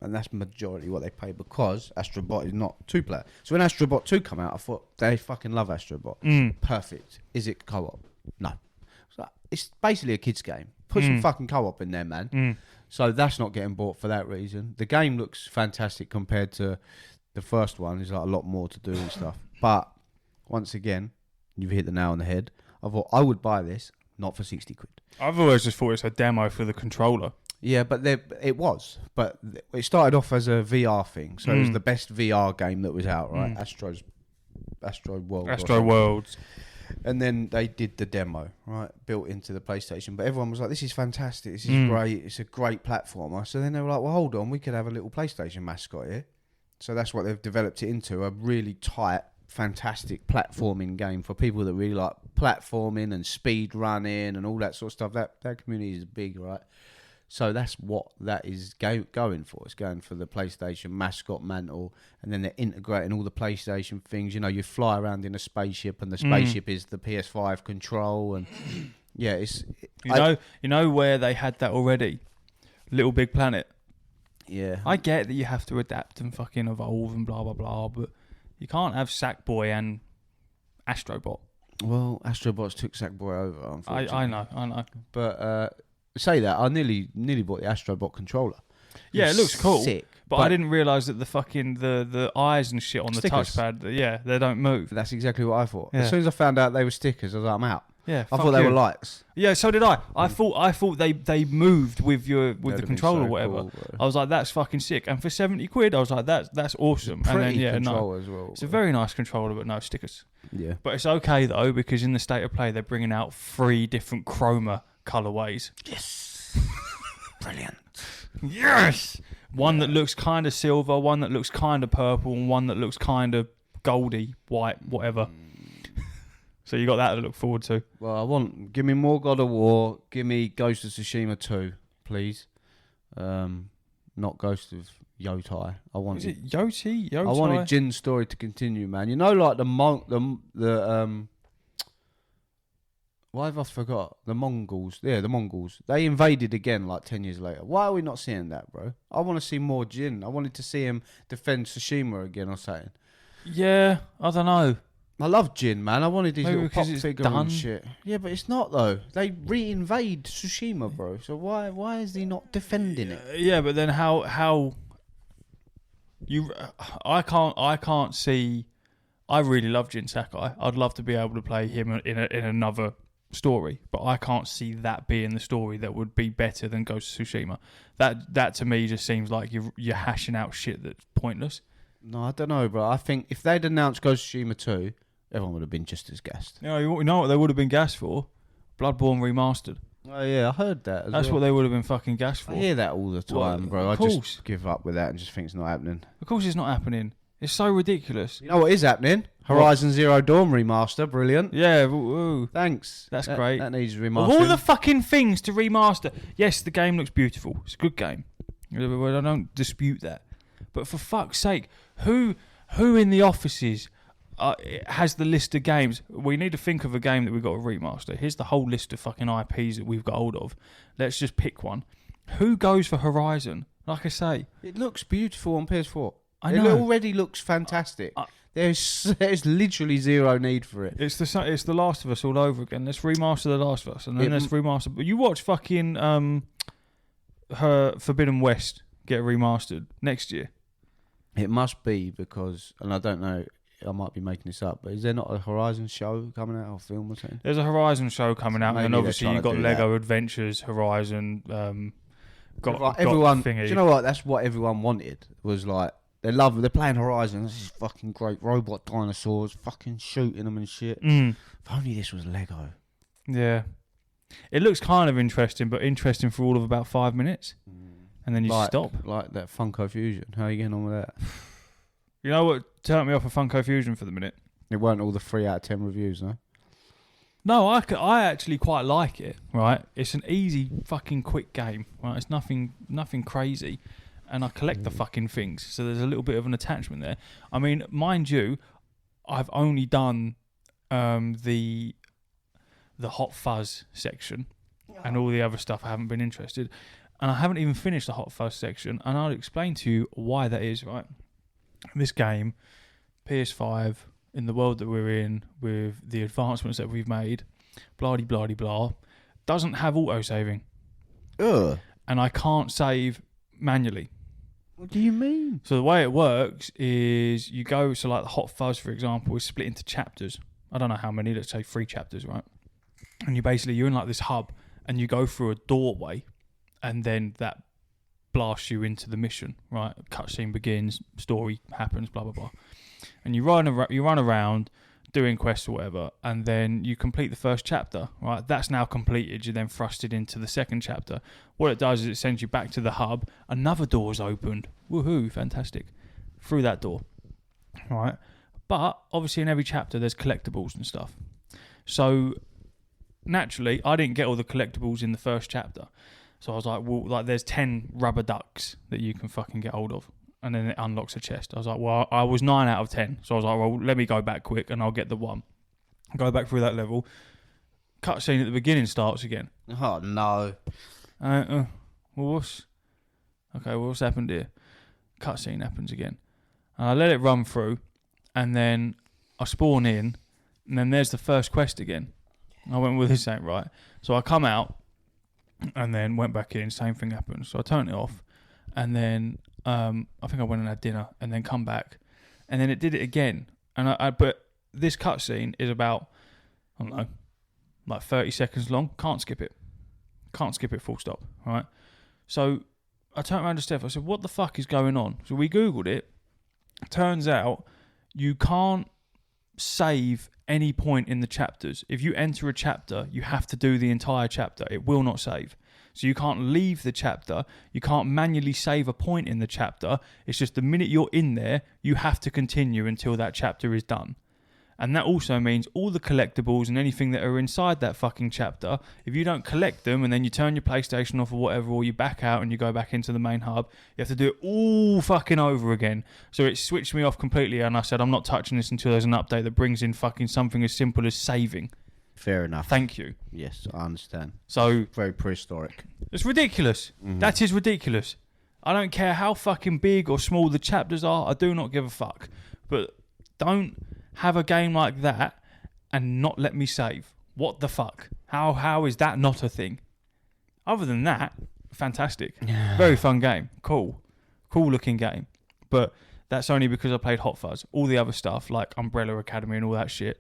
And that's majority what they play because Astrobot is not 2-player. So when Astrobot 2 come out, I thought, they fucking love Astrobot. Perfect. Is it co-op? No. So it's basically a kid's game. Put some fucking co-op in there, man. So that's not getting bought for that reason. The game looks fantastic compared to the first one. There's like a lot more to do and stuff. But once again, you've hit the nail on the head. I thought I would buy this, not for 60 quid. I've always just thought it's a demo for the controller. Yeah, but it was. But it started off as a VR thing. So it was the best VR game that was out, right? Astro World. Astro Worlds. And then they did the demo, right? Built into the PlayStation. But everyone was like, this is fantastic. This is great. It's a great platformer. So then they were like, well, hold on. We could have a little PlayStation mascot here. So that's what they've developed it into. A really tight, fantastic platforming game for people that really like platforming and speed running and all that sort of stuff. That community is big, right? So that's what that is going for. It's going for the PlayStation mascot mantle, and then they're integrating all the PlayStation things. You know, you fly around in a spaceship, and the spaceship is the PS5 control, and yeah, it's you know where they had that already, Little Big Planet. Yeah, I get that you have to adapt and fucking evolve and blah blah blah, but you can't have Sackboy and Astrobot. Well, Astrobots took Sackboy over, unfortunately. I know, but. Say that I nearly bought the Astrobot controller. Yeah, it looks cool. Sick, but I didn't realise that the fucking the eyes and shit on stickers. The touchpad, yeah, they don't move. That's exactly what I thought. Yeah. As soon as I found out they were stickers, I was like, I'm out. Yeah, I thought they were lights. Yeah, so did I. I thought they moved with the controller or whatever. Cool, I was like, that's fucking sick. And for 70 quid, I was like, that's awesome. Pretty and then controller as well. It's a very nice controller, but no stickers. Yeah, but it's okay though because in the state of play, they're bringing out 3 different chroma colorways. Yes. Brilliant. Yes. One that looks kind of silver, one that looks kind of purple, and one that looks kind of goldy, white, whatever. So you got that to look forward to. Well, give me more God of War. Give me Ghost of Tsushima 2, please. Not Ghost of Yotai. Is it Yotai? I wanted Jin's story to continue, man. You know, like why have I forgot? The Mongols. Yeah, the Mongols. They invaded again like 10 years later. Why are we not seeing that, bro? I want to see more Jin. I wanted to see him defend Tsushima again or something. Yeah, I don't know. I love Jin, man. I wanted his Maybe little pop it's figure done. and shit. Yeah, but it's not, though. They re-invade Tsushima, bro. So why is he not defending it? Yeah, but then how you... I can't see... I really love Jin Sakai. I'd love to be able to play him in another story, but I can't see that being the story that would be better than Ghost of Tsushima. That to me just seems like you're hashing out shit that's pointless. No, I don't know, bro. I think if they'd announced Ghost of Tsushima 2, everyone would have been just as gassed. You know what they would have been gassed for? Bloodborne Remastered. Oh yeah, I heard that. That's what they would have been fucking gassed for. I hear that all the time, bro. I just give up with that and just think it's not happening. Of course it's not happening. It's so ridiculous. You know what is happening? Horizon Zero Dawn remaster, brilliant. Yeah, woo. Thanks. That's great. That needs remastering. Of all the fucking things to remaster, yes, the game looks beautiful. It's a good game. I don't dispute that. But for fuck's sake, who in the offices has the list of games? We need to think of a game that we've got to remaster. Here's the whole list of fucking IPs that we've got hold of. Let's just pick one. Who goes for Horizon? Like I say, it looks beautiful on PS4. I know. It already looks fantastic. There's literally zero need for it. It's the Last of Us all over again. Let's remaster the Last of Us, and then let's remaster. But you watch fucking her Forbidden West get remastered next year. It must be because, and I don't know, I might be making this up, but is there not a Horizon show coming out or film or something? There's a Horizon show coming out, Maybe and they're obviously trying you've to got do Lego Adventures, Horizon, Everyone, thingy. do you know what? That's what everyone wanted. Was like they're playing Horizon. This is fucking great. Robot dinosaurs, fucking shooting them and shit. If only this was Lego. Yeah, it looks kind of interesting, but interesting for all of about 5 minutes, and then you stop. Like that Funko Fusion. How are you getting on with that? You know what turned me off of Funko Fusion for the minute? It weren't all the 3 out of 10 reviews, no. No, I actually quite like it. Right, it's an easy fucking quick game. Right, it's nothing crazy, and I collect the fucking things, so there's a little bit of an attachment there. I mean, mind you, I've only done the Hot Fuzz section, and all the other stuff I haven't been interested, and I haven't even finished the Hot Fuzz section, and I'll explain to you why that is. Right, this game, PS5. In the world that we're in, with the advancements that we've made, blah, doesn't have auto-saving. Ugh. And I can't save manually. What do you mean? So the way it works is you go, so like the Hot Fuzz, for example, is split into chapters. I don't know how many, let's say 3 chapters, right? And you're in like this hub, and you go through a doorway, and then that blasts you into the mission, right? Cutscene begins, story happens, blah, blah, blah. And you run around doing quests or whatever, and then you complete the first chapter, right? That's now completed. You're then thrusted into the second chapter. What it does is it sends you back to the hub. Another door's opened. Woohoo, fantastic. Through that door, right? But obviously in every chapter there's collectibles and stuff. So naturally, I didn't get all the collectibles in the first chapter. So I was like, well, like there's 10 rubber ducks that you can fucking get hold of. And then it unlocks a chest. I was like, well, I was 9 out of 10. So I was like, well, let me go back quick and I'll get the 1. Go back through that level. Cutscene at the beginning starts again. Oh, no. Well, what's happened here? Cutscene happens again. And I let it run through. And then I spawn in. And then there's the first quest again. I went, well, this ain't right. So I come out. And then went back in. Same thing happens. So I turned it off. And then I think I went and had dinner and then come back, and then it did it again. And but this cutscene is about, I don't know, like 30 seconds long. Can't skip it. Full stop. Right. So I turned around to Steph. I said, "What the fuck is going on?" So we googled it. Turns out you can't save any point in the chapters. If you enter a chapter, you have to do the entire chapter. It will not save. So you can't leave the chapter. You can't manually save a point in the chapter. It's just the minute you're in there, you have to continue until that chapter is done. And that also means all the collectibles and anything that are inside that fucking chapter, if you don't collect them and then you turn your PlayStation off or whatever, or you back out and you go back into the main hub, you have to do it all fucking over again. So it switched me off completely, and I said, I'm not touching this until there's an update that brings in fucking something as simple as saving. Fair enough. Thank you. Yes, I understand. So Very prehistoric. it's ridiculous. Mm-hmm. That is ridiculous. I don't care how fucking big or small the chapters are. I do not give a fuck. But don't have a game like that and not let me save. What the fuck? How is that not a thing? Other than that, fantastic. Very fun game. Cool looking game. But that's only because I played Hot Fuzz. All the other stuff, like Umbrella Academy and all that shit,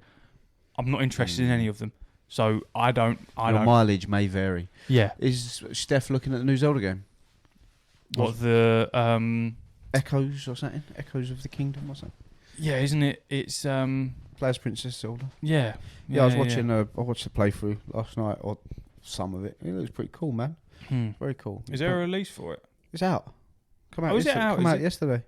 I'm not interested in any of them. So I don't. Your mileage may vary. Yeah. Is Steph looking at the new Zelda game? What the Echoes or something? Echoes of the Kingdom or something? Yeah, isn't it? It's Players Princess Zelda. Yeah. Yeah, I was watching. I watched the playthrough last night, or some of it. It looks pretty cool, man. Very cool. Is there a release for it? It's out. Come out. Oh, is it out? Come out yesterday.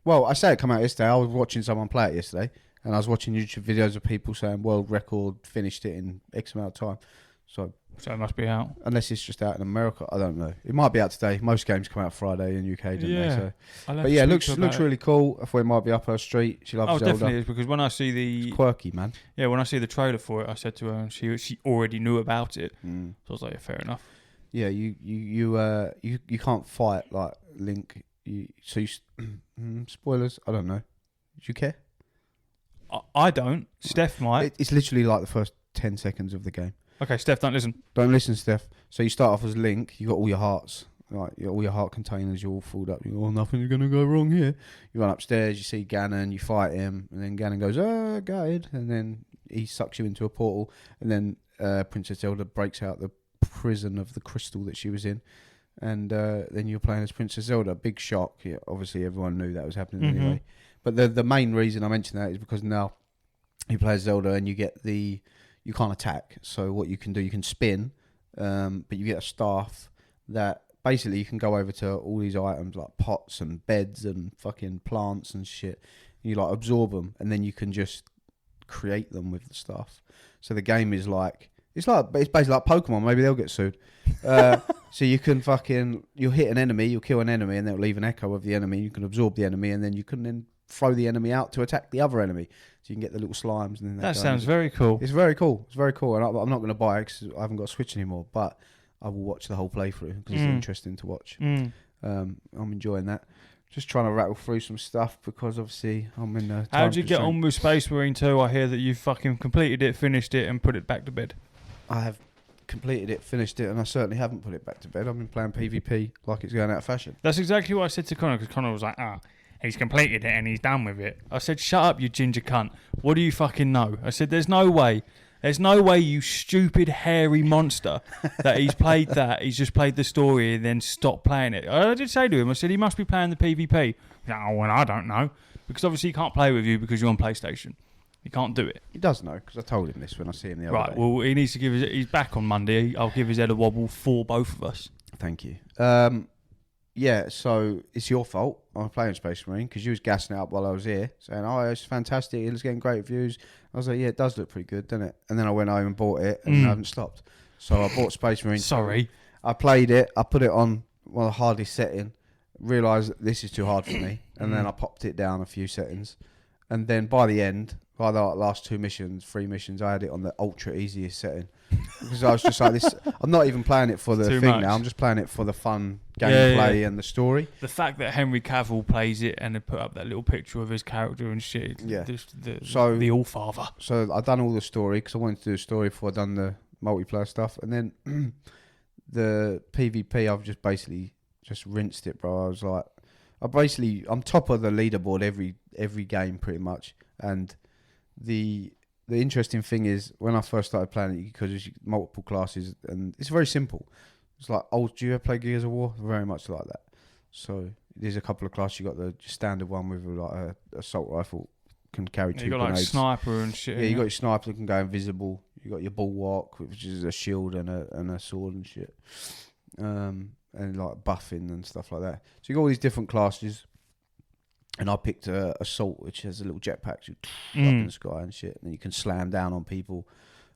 Well, I say it come out yesterday. I was watching someone play it yesterday, and I was watching YouTube videos of people saying world record, finished it in X amount of time. So it must be out. Unless it's just out in America, I don't know. It might be out today. Most games come out Friday in UK, don't they? So. But yeah, looks really cool. I thought it might be up her street. She loves Zelda. Oh, definitely is, because when I see it's quirky, man. Yeah, when I see the trailer for it, I said to her, and she already knew about it. So I was like, yeah, fair enough. Yeah, you can't fight like Link. Spoilers. I don't know. Do you care? I don't. Steph might. It's literally like the first 10 seconds of the game. Okay, Steph, don't listen. Don't listen, Steph. So you start off as Link. You got all your hearts, like all your heart containers, you're all filled up. You go, oh, nothing's gonna go wrong here. You run upstairs, you see Ganon, you fight him, and then Ganon goes, "Oh, gutted," and then he sucks you into a portal, and then Princess Zelda breaks out the prison of the crystal that she was in, and then you're playing as Princess Zelda. Big shock. Yeah, obviously, everyone knew that was happening anyway. But the main reason I mention that is because now you play as Zelda and you get you can't attack. So what you can do, you can spin, but you get a staff that basically you can go over to all these items like pots and beds and fucking plants and shit. And you like absorb them, and then you can just create them with the stuff. So the game is like it's basically like Pokemon. Maybe they'll get sued. So you can you'll hit an enemy, you'll kill an enemy, and they'll leave an echo of the enemy. You can absorb the enemy, and then you can then throw the enemy out to attack the other enemy. So you can get the little slimes. And then that sounds very cool. It's very cool. It's very cool. And I'm not going to buy it because I haven't got a Switch anymore. But I will watch the whole playthrough because it's interesting to watch. I'm enjoying that. Just trying to rattle through some stuff because obviously I'm in the. How did you get on with Space Marine 2? I hear that you fucking completed it, finished it, and put it back to bed. I have completed it, finished it, and I certainly haven't put it back to bed. I've been playing PvP like it's going out of fashion. That's exactly what I said to Connor, because Connor was like, he's completed it and he's done with it. I said, shut up, you ginger cunt. What do you fucking know? I said, there's no way, you stupid hairy monster, that he's played that. He's just played the story and then stopped playing it. I did say to him, I said, he must be playing the PvP. Oh, well, I don't know. Because obviously he can't play with you because you're on PlayStation. He can't do it. He does know, because I told him this when I see him the other day. Right, well, he needs to he's back on Monday. I'll give his head a wobble for both of us. Thank you. Yeah, so it's your fault. I'm playing Space Marine because you was gassing it up while I was here, saying, "Oh, it's fantastic. It's getting great reviews." I was like, "Yeah, it does look pretty good, doesn't it?" And then I went home and bought it, and I haven't stopped. So I bought Space Marine. Sorry, I played it. I put it on the hardest setting. Realised that this is too hard for me, and then I popped it down a few settings, and then by the end, by the last 3 missions, I had it on the ultra easiest setting. Because I was just like this. I'm not even playing it for the Too thing much. now. I'm just playing it for the fun gameplay and the story. The fact that Henry Cavill plays it and they put up that little picture of his character and shit. Yeah. The All-Father. So I've done all the story because I wanted to do a story before I'd done the multiplayer stuff. And then the PvP, I've just basically just rinsed it, bro. I was like, I'm top of the leaderboard every game pretty much. And the interesting thing is when I first started playing it, because there's multiple classes and it's very simple. It's like, do you ever play Gears of War? Very much like that. So there's a couple of classes. You got the standard one with like a assault rifle, can carry 2 you got grenades. like sniper and shit. Yeah, you got your sniper that can go invisible. You got your bulwark, which is a shield and a sword and shit. And like buffing and stuff like that. So you got all these different classes. And I picked Assault, which has a little jetpack up in the sky and shit. And then you can slam down on people.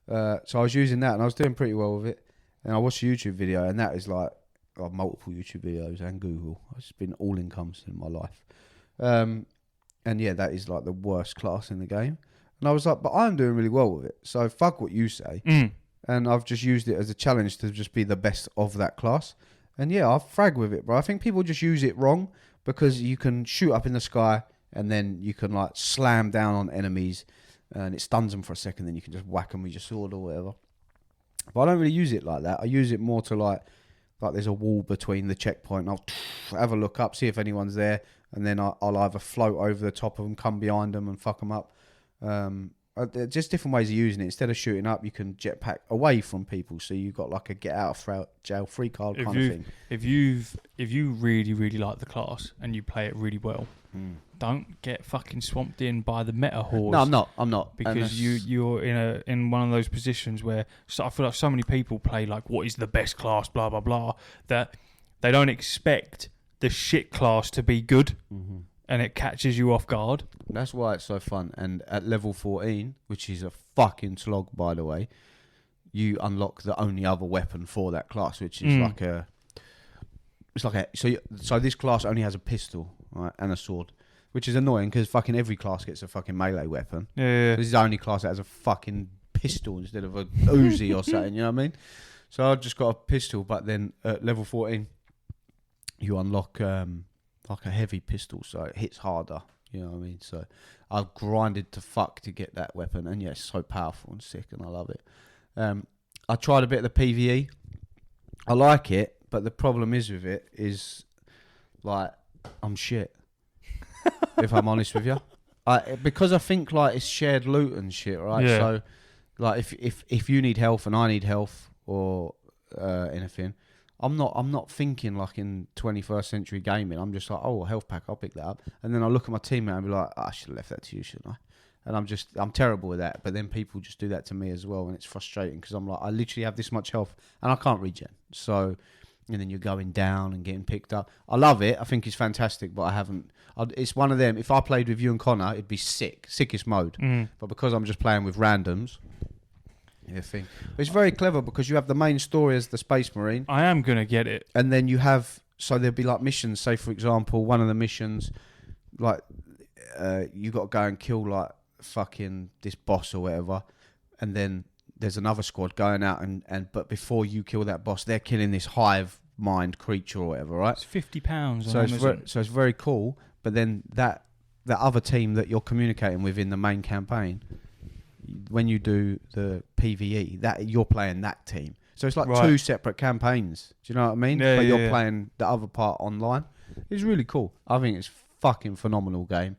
So I was using that and I was doing pretty well with it. And I watched a YouTube video, and that is like multiple YouTube videos and Google. It's been all-encompassing in my life. And yeah, that is like the worst class in the game. And I was like, but I'm doing really well with it. So fuck what you say. And I've just used it as a challenge to just be the best of that class. And yeah, I've fragged with it, bro. I think people just use it wrong. Because you can shoot up in the sky and then you can like slam down on enemies and it stuns them for a second. Then you can just whack them with your sword or whatever. But I don't really use it like that. I use it more to like there's a wall between the checkpoint. I'll have a look up, see if anyone's there. And then I'll either float over the top of them, come behind them and fuck them up. Just different ways of using it. Instead of shooting up, you can jetpack away from people, so you've got like a get out of jail free card kind of thing. If you really really like the class and you play it really well, don't get fucking swamped in by the meta horse. No, I'm not because you're in one of those positions where I feel like so many people play like what is the best class, blah blah blah, that they don't expect the shit class to be good. And it catches you off guard. That's why it's so fun. And at level 14, which is a fucking slog, by the way, you unlock the only other weapon for that class, which is so this class only has a pistol, right, and a sword, which is annoying because fucking every class gets a fucking melee weapon. Yeah. This is the only class that has a fucking pistol instead of a Uzi or something. You know what I mean? So I've just got a pistol, but then at level 14, you unlock like a heavy pistol, so it hits harder, you know what I mean? So I've grinded to fuck to get that weapon, and yeah, it's so powerful and sick, and I love it. I tried a bit of the PvE. I like it, but the problem is with it is, like, I'm shit. If I'm honest with you, because I think like it's shared loot and shit, right? Yeah. So, like, if you need health and I need health or anything, I'm not thinking like in 21st century gaming. I'm just like, oh, a health pack, I'll pick that up, and then I look at my teammate and be like, I should have left that to you, shouldn't I? And I'm terrible with that. But then people just do that to me as well, and it's frustrating because I'm like, I literally have this much health and I can't regen. So, and then you're going down and getting picked up. I love it. I think it's fantastic, but it's one of them. If I played with you and Connor, it'd be sickest mode. But because I'm just playing with randoms, thing. But it's very clever because you have the main story as the Space Marine. I am gonna get it. And then you have, so there'll be like missions. Say for example, one of the missions, like you got to go and kill like fucking this boss or whatever, and then there's another squad going out and but before you kill that boss, they're killing this hive mind creature or whatever, right? It's £50 So on Amazon. so it's very cool. But then that other team that you're communicating with in the main campaign, when you do the PvE, that you're playing that team. So it's like two separate campaigns. Do you know what I mean? Yeah, but you're playing the other part online. It's really cool. I think it's fucking phenomenal game.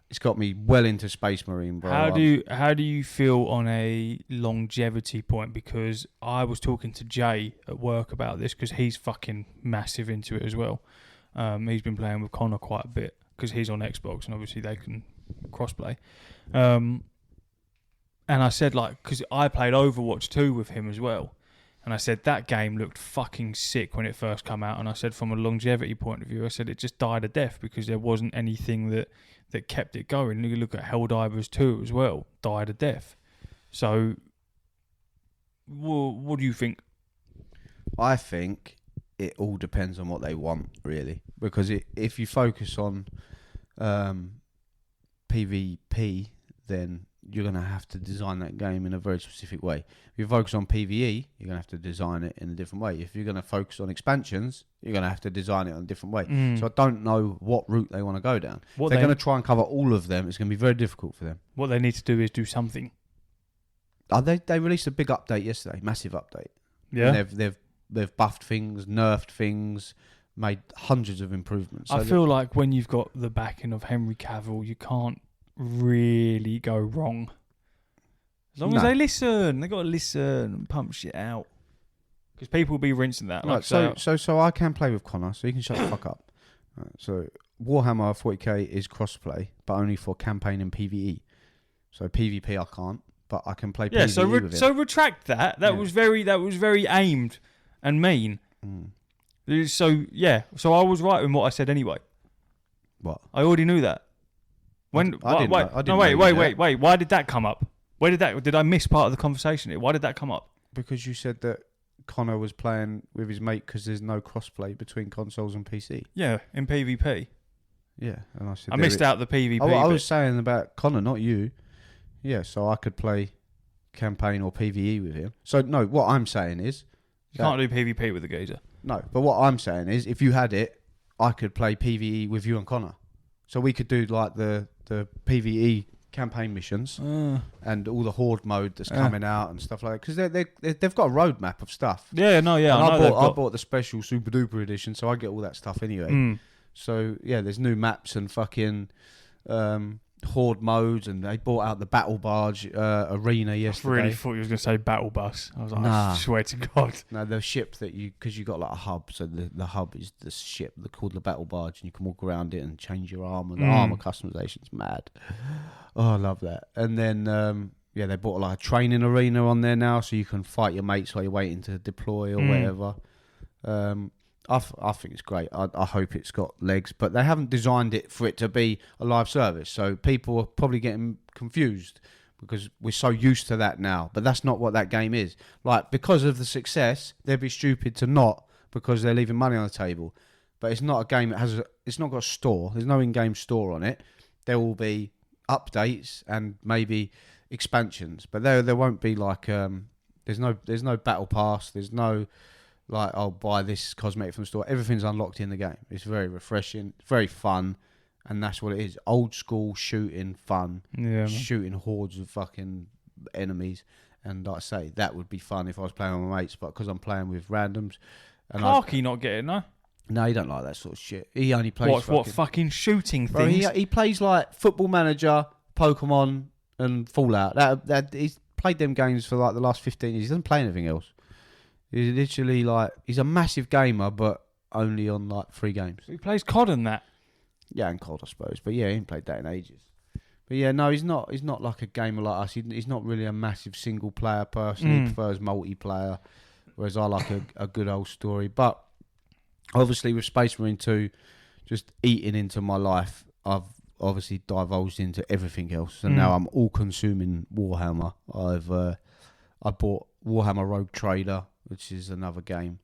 It's got me well into Space Marine, bro. How do you feel on a longevity point? Because I was talking to Jay at work about this because he's fucking massive into it as well. He's been playing with Connor quite a bit because he's on Xbox and obviously they can crossplay. And I said, like, because I played Overwatch 2 with him as well. And I said, that game looked fucking sick when it first came out. And I said, from a longevity point of view, I said, it just died a death because there wasn't anything that kept it going. You look at Helldivers 2 as well, died a death. So, what do you think? I think it all depends on what they want, really. Because if you focus on PvP, then you're going to have to design that game in a very specific way. If you focus on PvE, you're going to have to design it in a different way. If you're going to focus on expansions, you're going to have to design it in a different way. So I don't know what route they want to go down. If they're going to try and cover all of them, it's going to be very difficult for them. What they need to do is do something. They released a big update yesterday, massive update. Yeah. And they've buffed things, nerfed things, made hundreds of improvements. So I feel like when you've got the backing of Henry Cavill, you can't really go wrong. As long as they listen. They got to listen and pump shit out. Because people will be rinsing that. Right, so I can play with Connor, so you can shut the fuck up. Right, so Warhammer 40k is crossplay, but only for campaign and PvE. So PvP I can't, but I can play PvE with it. So retract that. That was very aimed and mean. So I was right in what I said anyway. What? I already knew that. Wait. Why did that come up? Did I miss part of the conversation here? Why did that come up? Because you said that Connor was playing with his mate because there's no crossplay between consoles and PC. Yeah, in PvP. Yeah, and I said I missed out the PvP. I was saying about Connor, not you. Yeah, so I could play campaign or PvE with him. So no, what I'm saying is you can't do PvP with the geezer. No, but what I'm saying is if you had it, I could play PvE with you and Connor. So we could do like the PvE campaign missions and all the horde mode that's coming out and stuff like that. Because they've got a roadmap of stuff. Yeah, no, yeah. I bought the special super duper edition, so I get all that stuff anyway. So yeah, there's new maps and fucking horde modes, and they brought out the battle barge arena yesterday. I really thought you was going to say battle bus. I was like, I swear to God. No, the ship that because you got like a hub, so the hub is the ship called the battle barge, and you can walk around it and change your armor. The armor customization's mad. Oh, I love that. And then they brought like a training arena on there now, so you can fight your mates while you're waiting to deploy or whatever. I think it's great. I hope it's got legs, but they haven't designed it for it to be a live service. So people are probably getting confused because we're so used to that now. But that's not what that game is. Like, because of the success, they'd be stupid to not, because they're leaving money on the table. But it's not a game that it's not got a store. There's no in-game store on it. There will be updates and maybe expansions, but there won't be like there's no battle pass. There's no like, I'll buy this cosmetic from the store. Everything's unlocked in the game. It's very refreshing. It's very fun. And that's what it is. Old school shooting fun. Yeah, shooting hordes of fucking enemies. And like I say, that would be fun if I was playing with my mates. But because I'm playing with randoms, And Clarky not getting no. No, he don't like that sort of shit. He only plays What fucking shooting Bro, things? he plays like Football Manager, Pokemon, and Fallout. That he's played them games for like the last 15 years. He doesn't play anything else. He's literally like he's a massive gamer, but only on like 3 games. He plays COD and that. Yeah, and COD, I suppose. But yeah, he ain't played that in ages. But yeah, no, he's not. He's not like a gamer like us. He's not really a massive single player person. He prefers multiplayer, whereas I like a good old story. But obviously, with Space Marine 2 just eating into my life, I've obviously divulged into everything else, and now I'm all consuming Warhammer. I bought Warhammer Rogue Trader, which is another game.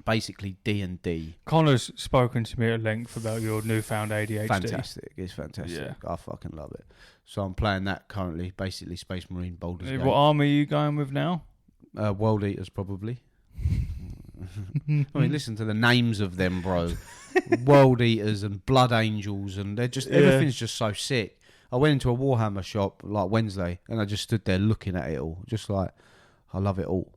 Basically D&D. Connor's spoken to me at length about your newfound ADHD. Fantastic. It's fantastic. Yeah. I fucking love it. So I'm playing that currently, basically Space Marine Baldur's Gate. What army are you going with now? World Eaters, probably. I mean, listen to the names of them, bro. World Eaters and Blood Angels, and they're just everything's just so sick. I went into a Warhammer shop like Wednesday, and I just stood there looking at it all, just like I love it all.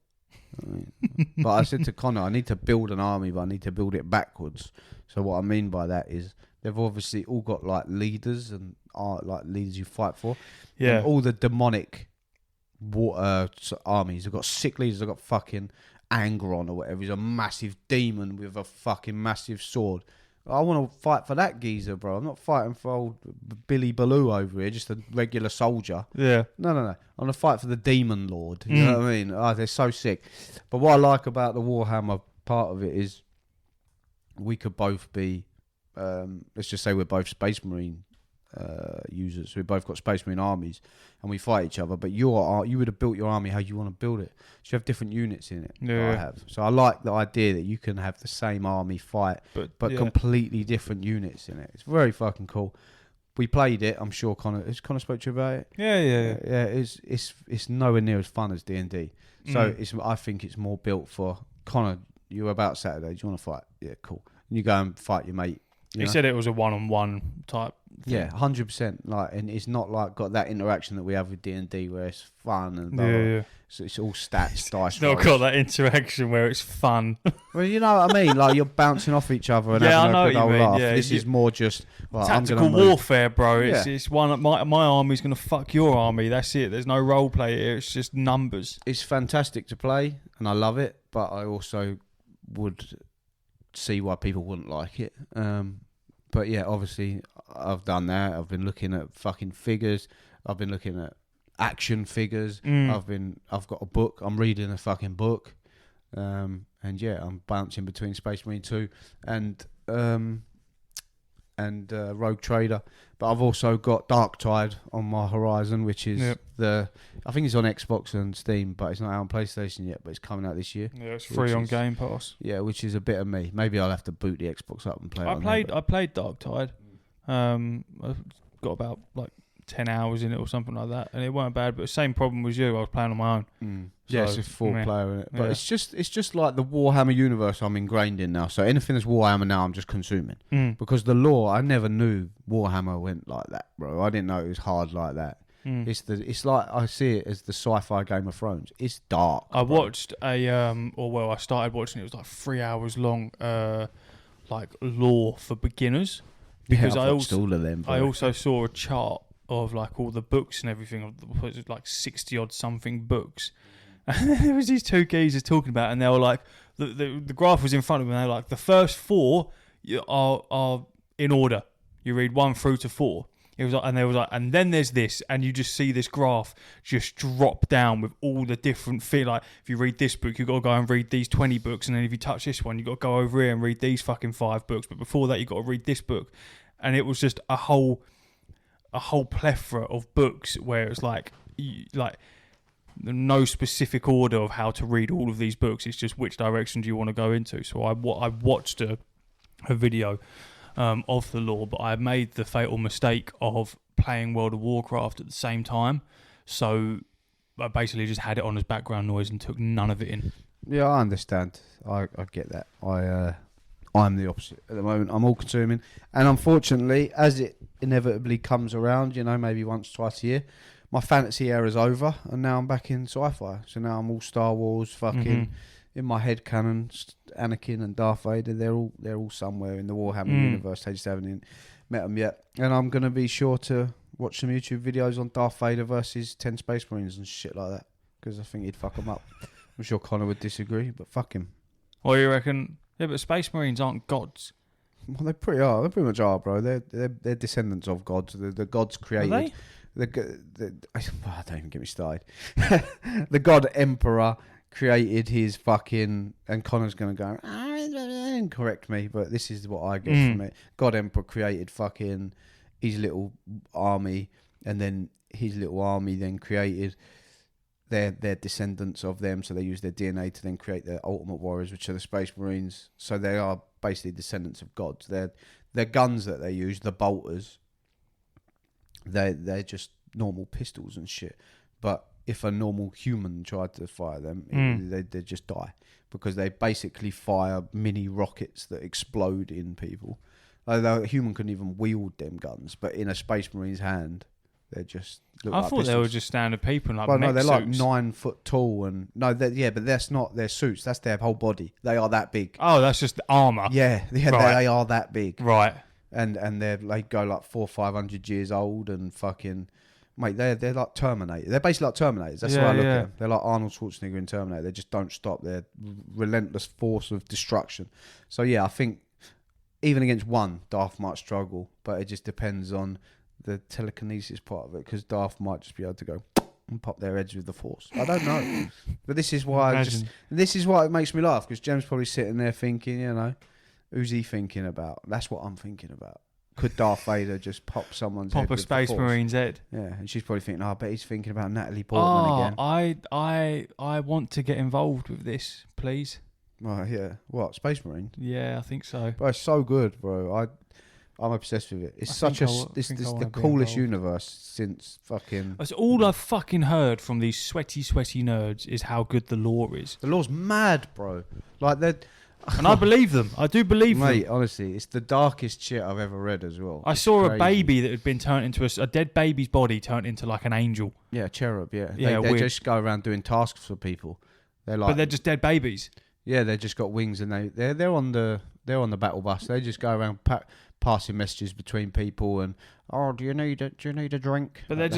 But I said to Connor, I need to build an army, but I need to build it backwards. So what I mean by that is they've obviously all got like leaders and like leaders you fight for. Yeah. And all the demonic armies have got sick leaders. They've got fucking Angron or whatever. He's a massive demon with a fucking massive sword. I want to fight for that geezer, bro. I'm not fighting for old Billy Baloo over here, just a regular soldier. Yeah. No. I'm going to fight for the Demon Lord. You know what I mean? Oh, they're so sick. But what I like about the Warhammer part of it is we could both be, let's just say we're both Space Marine users. We've both got Space Marine armies and we fight each other. But you would have built your army how you want to build it. So you have different units in it. Yeah. I have. So I like the idea that you can have the same army fight, but completely different units in it. It's very fucking cool. We played it. I'm sure Connor spoke to you about it. Yeah. It's nowhere near as fun as D&D. So I think it's more built for Connor. You're about Saturday. Do you want to fight? Yeah, cool. And you go and fight your mate. He said it was a one-on-one type thing. Yeah, 100%. Like, and it's not like got that interaction that we have with D&D where it's fun and blah, blah. So it's all stats, dice. It's not got that interaction where it's fun. Well, you know what I mean. Like you're bouncing off each other and having a good old laugh. Yeah, this is more just tactical warfare, bro. It's one. My army's gonna fuck your army. That's it. There's no role play here. It's just numbers. It's fantastic to play, and I love it. But I also would see why people wouldn't like it. But yeah, obviously I've done that. I've been looking at fucking figures. I've been looking at action figures. I've got a book. I'm reading a fucking book. And yeah, I'm bouncing between Space Marine 2 and Rogue Trader. But I've also got Dark Tide on my horizon, which is I think it's on Xbox and Steam, but it's not out on PlayStation yet, but it's coming out this year. Yeah, it's free on Game Pass. Yeah, which is a bit of me. Maybe I'll have to boot the Xbox up and play it. I played Dark Tide. I've got about like 10 hours in it or something like that, and it weren't bad, but same problem as you. I was playing on my own. Yeah, it's a 4-player in it, but it's just like the Warhammer universe I'm ingrained in now. So anything that's Warhammer now, I'm just consuming because the lore. I never knew Warhammer went like that, bro. I didn't know it was hard like that. It's like I see it as the sci-fi Game of Thrones. It's dark. I watched I started watching it. It was like 3 hours long, like lore for beginners. Because I watched all of them. Bro. I also saw a chart of like all the books and everything. It was like 60 odd something books. And there was these two geezers talking about it, and they were like, the graph was in front of them, and they were like, the first 4 are in order. You read 1 through to 4. It was like, and they was like, and then there's this, and you just see this graph just drop down with all the different like if you read this book, you've got to go and read these 20 books, and then if you touch this one, you've got to go over here and read these fucking 5 books. But before that, you've got to read this book. And it was just a whole plethora of books where it's like no specific order of how to read all of these books. It's just which direction do you want to go into. So I watched a video of the lore, but I made the fatal mistake of playing World of Warcraft at the same time. So I basically just had it on as background noise and took none of it in. Yeah, I understand. I get that. I'm the opposite at the moment. I'm all consuming, and unfortunately, as it inevitably comes around, maybe once, twice a year, my fantasy era is over, and now I'm back in sci-fi. So now I'm all Star Wars, fucking in my head canon, Anakin and Darth Vader, they're all somewhere in the Warhammer universe. They just haven't met them yet. And I'm gonna be sure to watch some YouTube videos on Darth Vader versus 10 Space Marines and shit like that, because I think he'd fuck them up. I'm sure Connor would disagree, but fuck him. What do you reckon? Yeah, but Space Marines aren't gods. Well, they pretty much are, bro. They're descendants of gods. The gods created. Are they? Don't even get me started. The God Emperor created his fucking, and Connor's gonna go and correct me, but this is what I get from it. God Emperor created fucking his little army, and then his little army then created their descendants of them, so they use their DNA to then create their ultimate warriors, which are the Space Marines. So they are basically descendants of gods. Their guns that they use, the bolters, they're just normal pistols and shit. But if a normal human tried to fire them, they'd just die, because they basically fire mini rockets that explode in people. Although a human couldn't even wield them guns, but in a Space Marine's hand, they just look like I thought pistols. they were just standard people, like Well, mech no, they're suits. like 9 foot tall, and but that's not their suits. That's their whole body. They are that big. Oh, that's just armour. Yeah, Right. they are that big. Right. And they go like 400-500 years old, and fucking mate, they're like Terminator. They're basically like Terminators. That's the way I look at them. They're like Arnold Schwarzenegger in Terminator. They just don't stop. They're relentless force of destruction. So yeah, I think even against one, Darth might struggle, but it just depends on the telekinesis part of it, because Darth might just be able to go and pop their heads with the Force. I don't know, but this is why this is why it makes me laugh, because Jem's probably sitting there thinking, who's he thinking about? That's what I'm thinking about. Could Darth Vader just pop someone's head Pop a with Space the Force? Marine's head. Yeah, and she's probably thinking, I bet he's thinking about Natalie Portman again. I want to get involved with this, please. Right, yeah. What, Space Marine? Yeah, I think so. Bro, it's so good, bro. I'm obsessed with it. It's this the coolest universe since fucking. That's all I've fucking heard from these sweaty nerds is how good the lore is. The lore's mad, bro. Like they're. And I believe them. I do believe them. Mate, honestly, it's the darkest shit I've ever read as well. I saw a baby that had been turned into a dead baby's body turned into like an angel. Yeah, cherub. Yeah, Yeah, they just go around doing tasks for people. They're like, but they're just dead bababies. Yeah, they just got wings, and they're on the battle bus. They just go around passing messages between people, and do you need a drink? But they're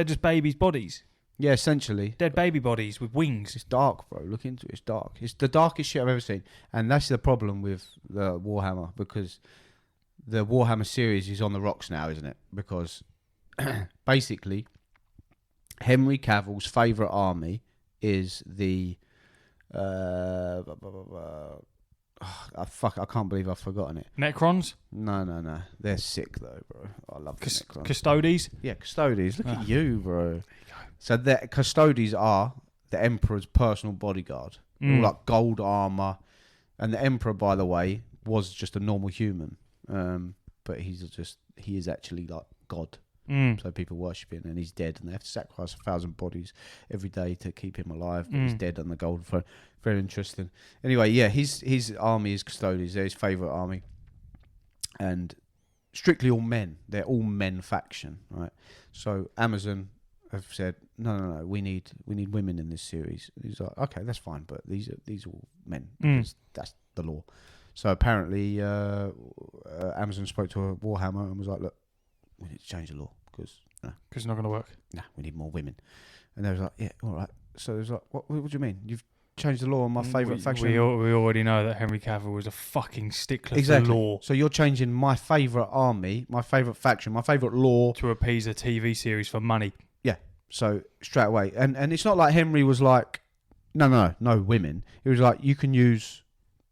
just babies' bodies. Yeah, essentially. Dead baby bodies with wings. It's dark, bro. Look into it. It's dark. It's the darkest shit I've ever seen. And that's the problem with the Warhammer, because the Warhammer series is on the rocks now, isn't it? Because basically, Henry Cavill's favourite army is the... I can't believe I've forgotten it. Necrons? No. They're sick, though, bro. I love the Necrons. Custodes? Yeah, Custodes. Look at you, bro. So the Custodes are the Emperor's personal bodyguard. All like gold armor, and the Emperor, by the way, was just a normal human, but he is actually like God. So people worship him, and he's dead, and they have to sacrifice 1,000 bodies every day to keep him alive. But he's dead on the golden throne. Very interesting. Anyway, yeah, his army is Custodes. They're his favourite army, and strictly all men. They're all men faction, right? So Amazon have said, no, we need women in this series. He's like, okay, that's fine, but these are all men, because that's the law. So apparently, Amazon spoke to Warhammer and was like, look, we need to change the law, because it's not going to work. We need more women. And they was like, yeah, all right. So it was like, what do you mean? You've changed the law on my favourite faction? We already know that Henry Cavill was a fucking stickler for law. So you're changing my favourite army, my favourite faction, my favourite law to appease a TV series for money. Yeah. So straight away, and it's not like Henry was like, no women. It was like, you can use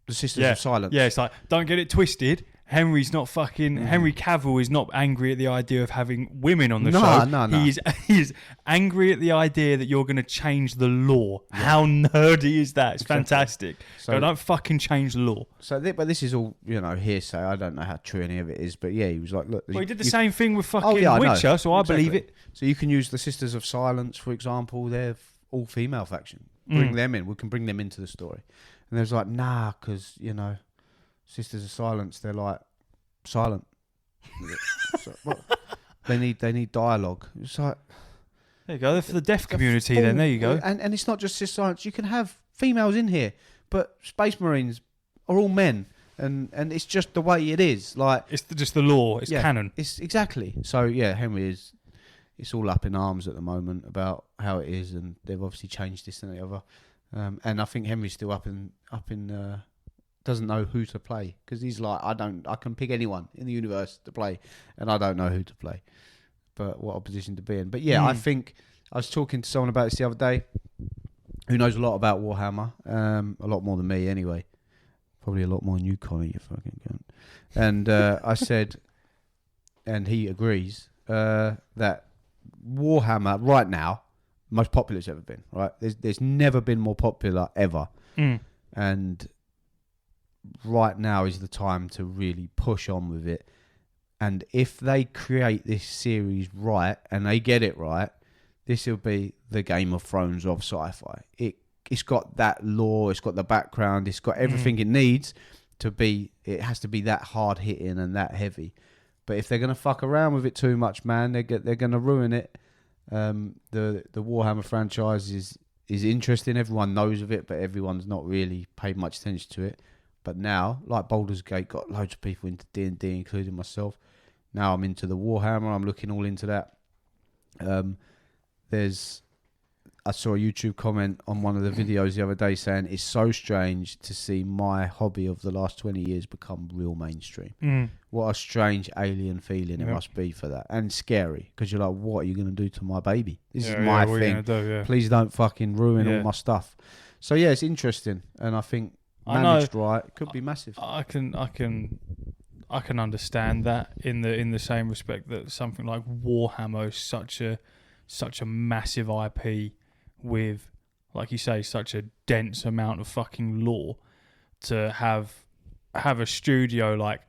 the Sisters of Silence. Yeah, it's like, don't get it twisted. Henry Cavill is not angry at the idea of having women on the show. No. He is angry at the idea that you're going to change the law. Yeah. How nerdy is that? It's fantastic. So don't fucking change the law. But this is all, hearsay. I don't know how true any of it is. But yeah, he was like, look. Well, he did the same thing with fucking Witcher, so I believe it. So you can use the Sisters of Silence, for example. They're all female faction. Bring them in. We can bring them into the story. And they was like, nah, because, Sisters of Silence, they're like silent. They need dialogue. It's like, there you go. They're for the deaf community. Then there you go. And it's not just Sisters of Silence. You can have females in here, but Space Marines are all men, and it's just the way it is. Like it's just the law. It's canon. It's exactly. So yeah, Henry is. It's all up in arms at the moment about how it is, and they've obviously changed this and the other. And I think Henry's still up in doesn't know who to play, because he's like, I can pick anyone in the universe to play, and I don't know who to play, but what opposition to be in. But yeah, I think I was talking to someone about this the other day who knows a lot about Warhammer, a lot more than me anyway, probably a lot more than you, Connie, you fucking cunt. And I said, and he agrees, that Warhammer right now, most popular it's ever been, right? There's never been more popular ever. And right now is the time to really push on with it. And if they create this series right and they get it right, this will be the Game of Thrones of sci-fi. It's got that lore, it's got the background, it's got everything it needs to be. It has to be that hard hitting and that heavy. But if they're gonna fuck around with it too much, man, they're gonna ruin it. The Warhammer franchise is interesting. Everyone knows of it, but everyone's not really paid much attention to it. But now, like Baldur's Gate got loads of people into D&D, including myself. Now I'm into the Warhammer. I'm looking all into that. I saw a YouTube comment on one of the videos the other day saying it's so strange to see my hobby of the last 20 years become real mainstream. What a strange alien feeling it must be for that. And scary, because you're like, what are you going to do to my baby? This is my thing. Please don't fucking ruin all my stuff. So yeah, it's interesting. And I think managed right, it could be massive. I can understand that in the same respect that something like Warhammer is such a massive IP with, like you say, such a dense amount of fucking lore. To have a studio like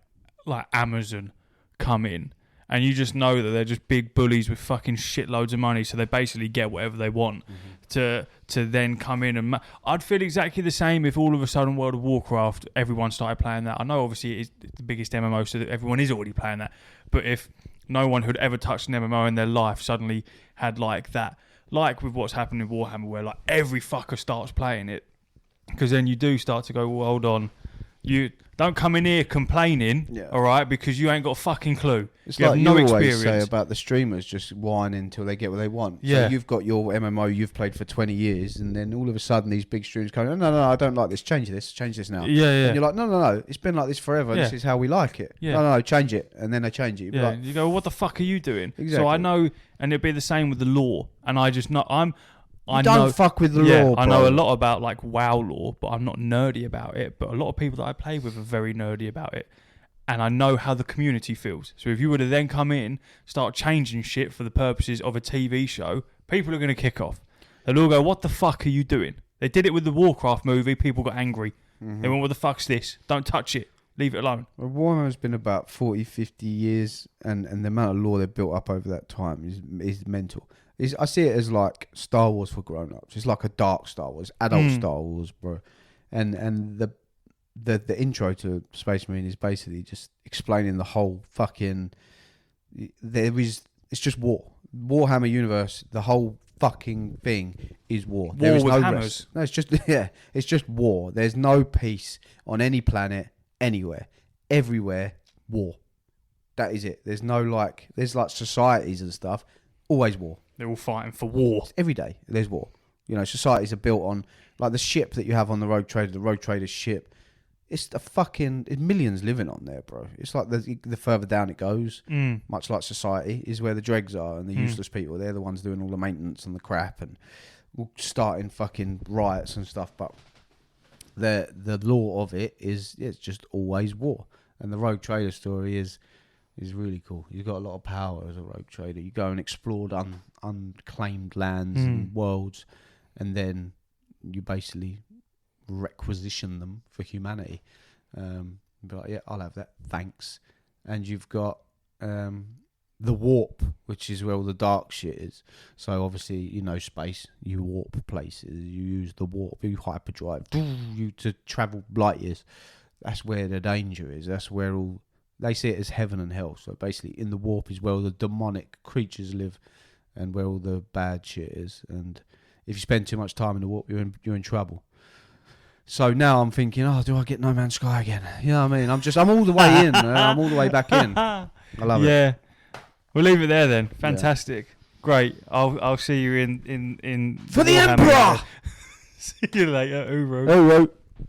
Amazon come in, and you just know that they're just big bullies with fucking shitloads of money, so they basically get whatever they want. To then come in and I'd feel exactly the same if all of a sudden World of Warcraft, everyone started playing that. I know obviously it's the biggest MMO, so that everyone is already playing that, but if no one who'd ever touched an MMO in their life suddenly had like that, like with what's happened in Warhammer, where like every fucker starts playing it, because then you do start to go, well, hold on, you don't come in here complaining, all right, because you ain't got a fucking clue. It's you like have no you experience. always say about the streamers just whining until they get what they want. Yeah. So you've got your MMO you've played for 20 years, and then all of a sudden these big streamers come, no, I don't like this. Change this now. Yeah. And you're like, no, it's been like this forever. Yeah. This is how we like it. Yeah. No, change it. And then they change it. Yeah. Like, You go, what the fuck are you doing? Exactly. So I know, and it'd be the same with the lore. And I just know, I don't know, fuck with the yeah, lore, bro. I know a lot about like WoW lore, but I'm not nerdy about it. But a lot of people that I play with are very nerdy about it. And I know how the community feels. So if you were to then come in, start changing shit for the purposes of a TV show, people are going to kick off. They'll all go, what the fuck are you doing? They did it with the Warcraft movie. People got angry. They went, what the fuck's this? Don't touch it. Leave it alone. Well, Warhammer's been about 40, 50 years, and the amount of lore they've built up over that time is mental. I see it as like Star Wars for grown-ups. It's like a dark Star Wars, adult Star Wars, bro. And the intro to Space Marine is basically just explaining the whole fucking... It's just war. Warhammer universe, the whole fucking thing is war. There is with no hammers. rest. No, it's just war. There's no peace on any planet, anywhere, everywhere, war. That is it. There's like societies and stuff, always war. They're all fighting for war. Every day there's war. You know, societies are built on, like the ship that you have on the Rogue Trader's ship. It's millions living on there, bro. It's like the further down it goes, much like society, is where the dregs are and the useless people. They're the ones doing all the maintenance and the crap and starting fucking riots and stuff. But the law of it is it's just always war. And the Rogue Trader story is really cool. You've got a lot of power as a rogue trader. You go and explore unclaimed lands and worlds, and then you basically requisition them for humanity. Be like, yeah, I'll have that, thanks. And you've got the warp, which is where all the dark shit is. So obviously, you know, space, you warp places. You use the warp, you hyperdrive, you to travel light years. That's where the danger is. That's where all... They see it as heaven and hell. So basically, in the warp is where all the demonic creatures live, and where all the bad shit is. And if you spend too much time in the warp, you're in trouble. So now I'm thinking, oh, do I get No Man's Sky again? You know what I mean? I'm all the way in. I'm all the way back in. I love it. Yeah. We'll leave it there then. Fantastic. Yeah. Great. I'll see you in For the Warhammer. Emperor! See you later, Uro. Uro.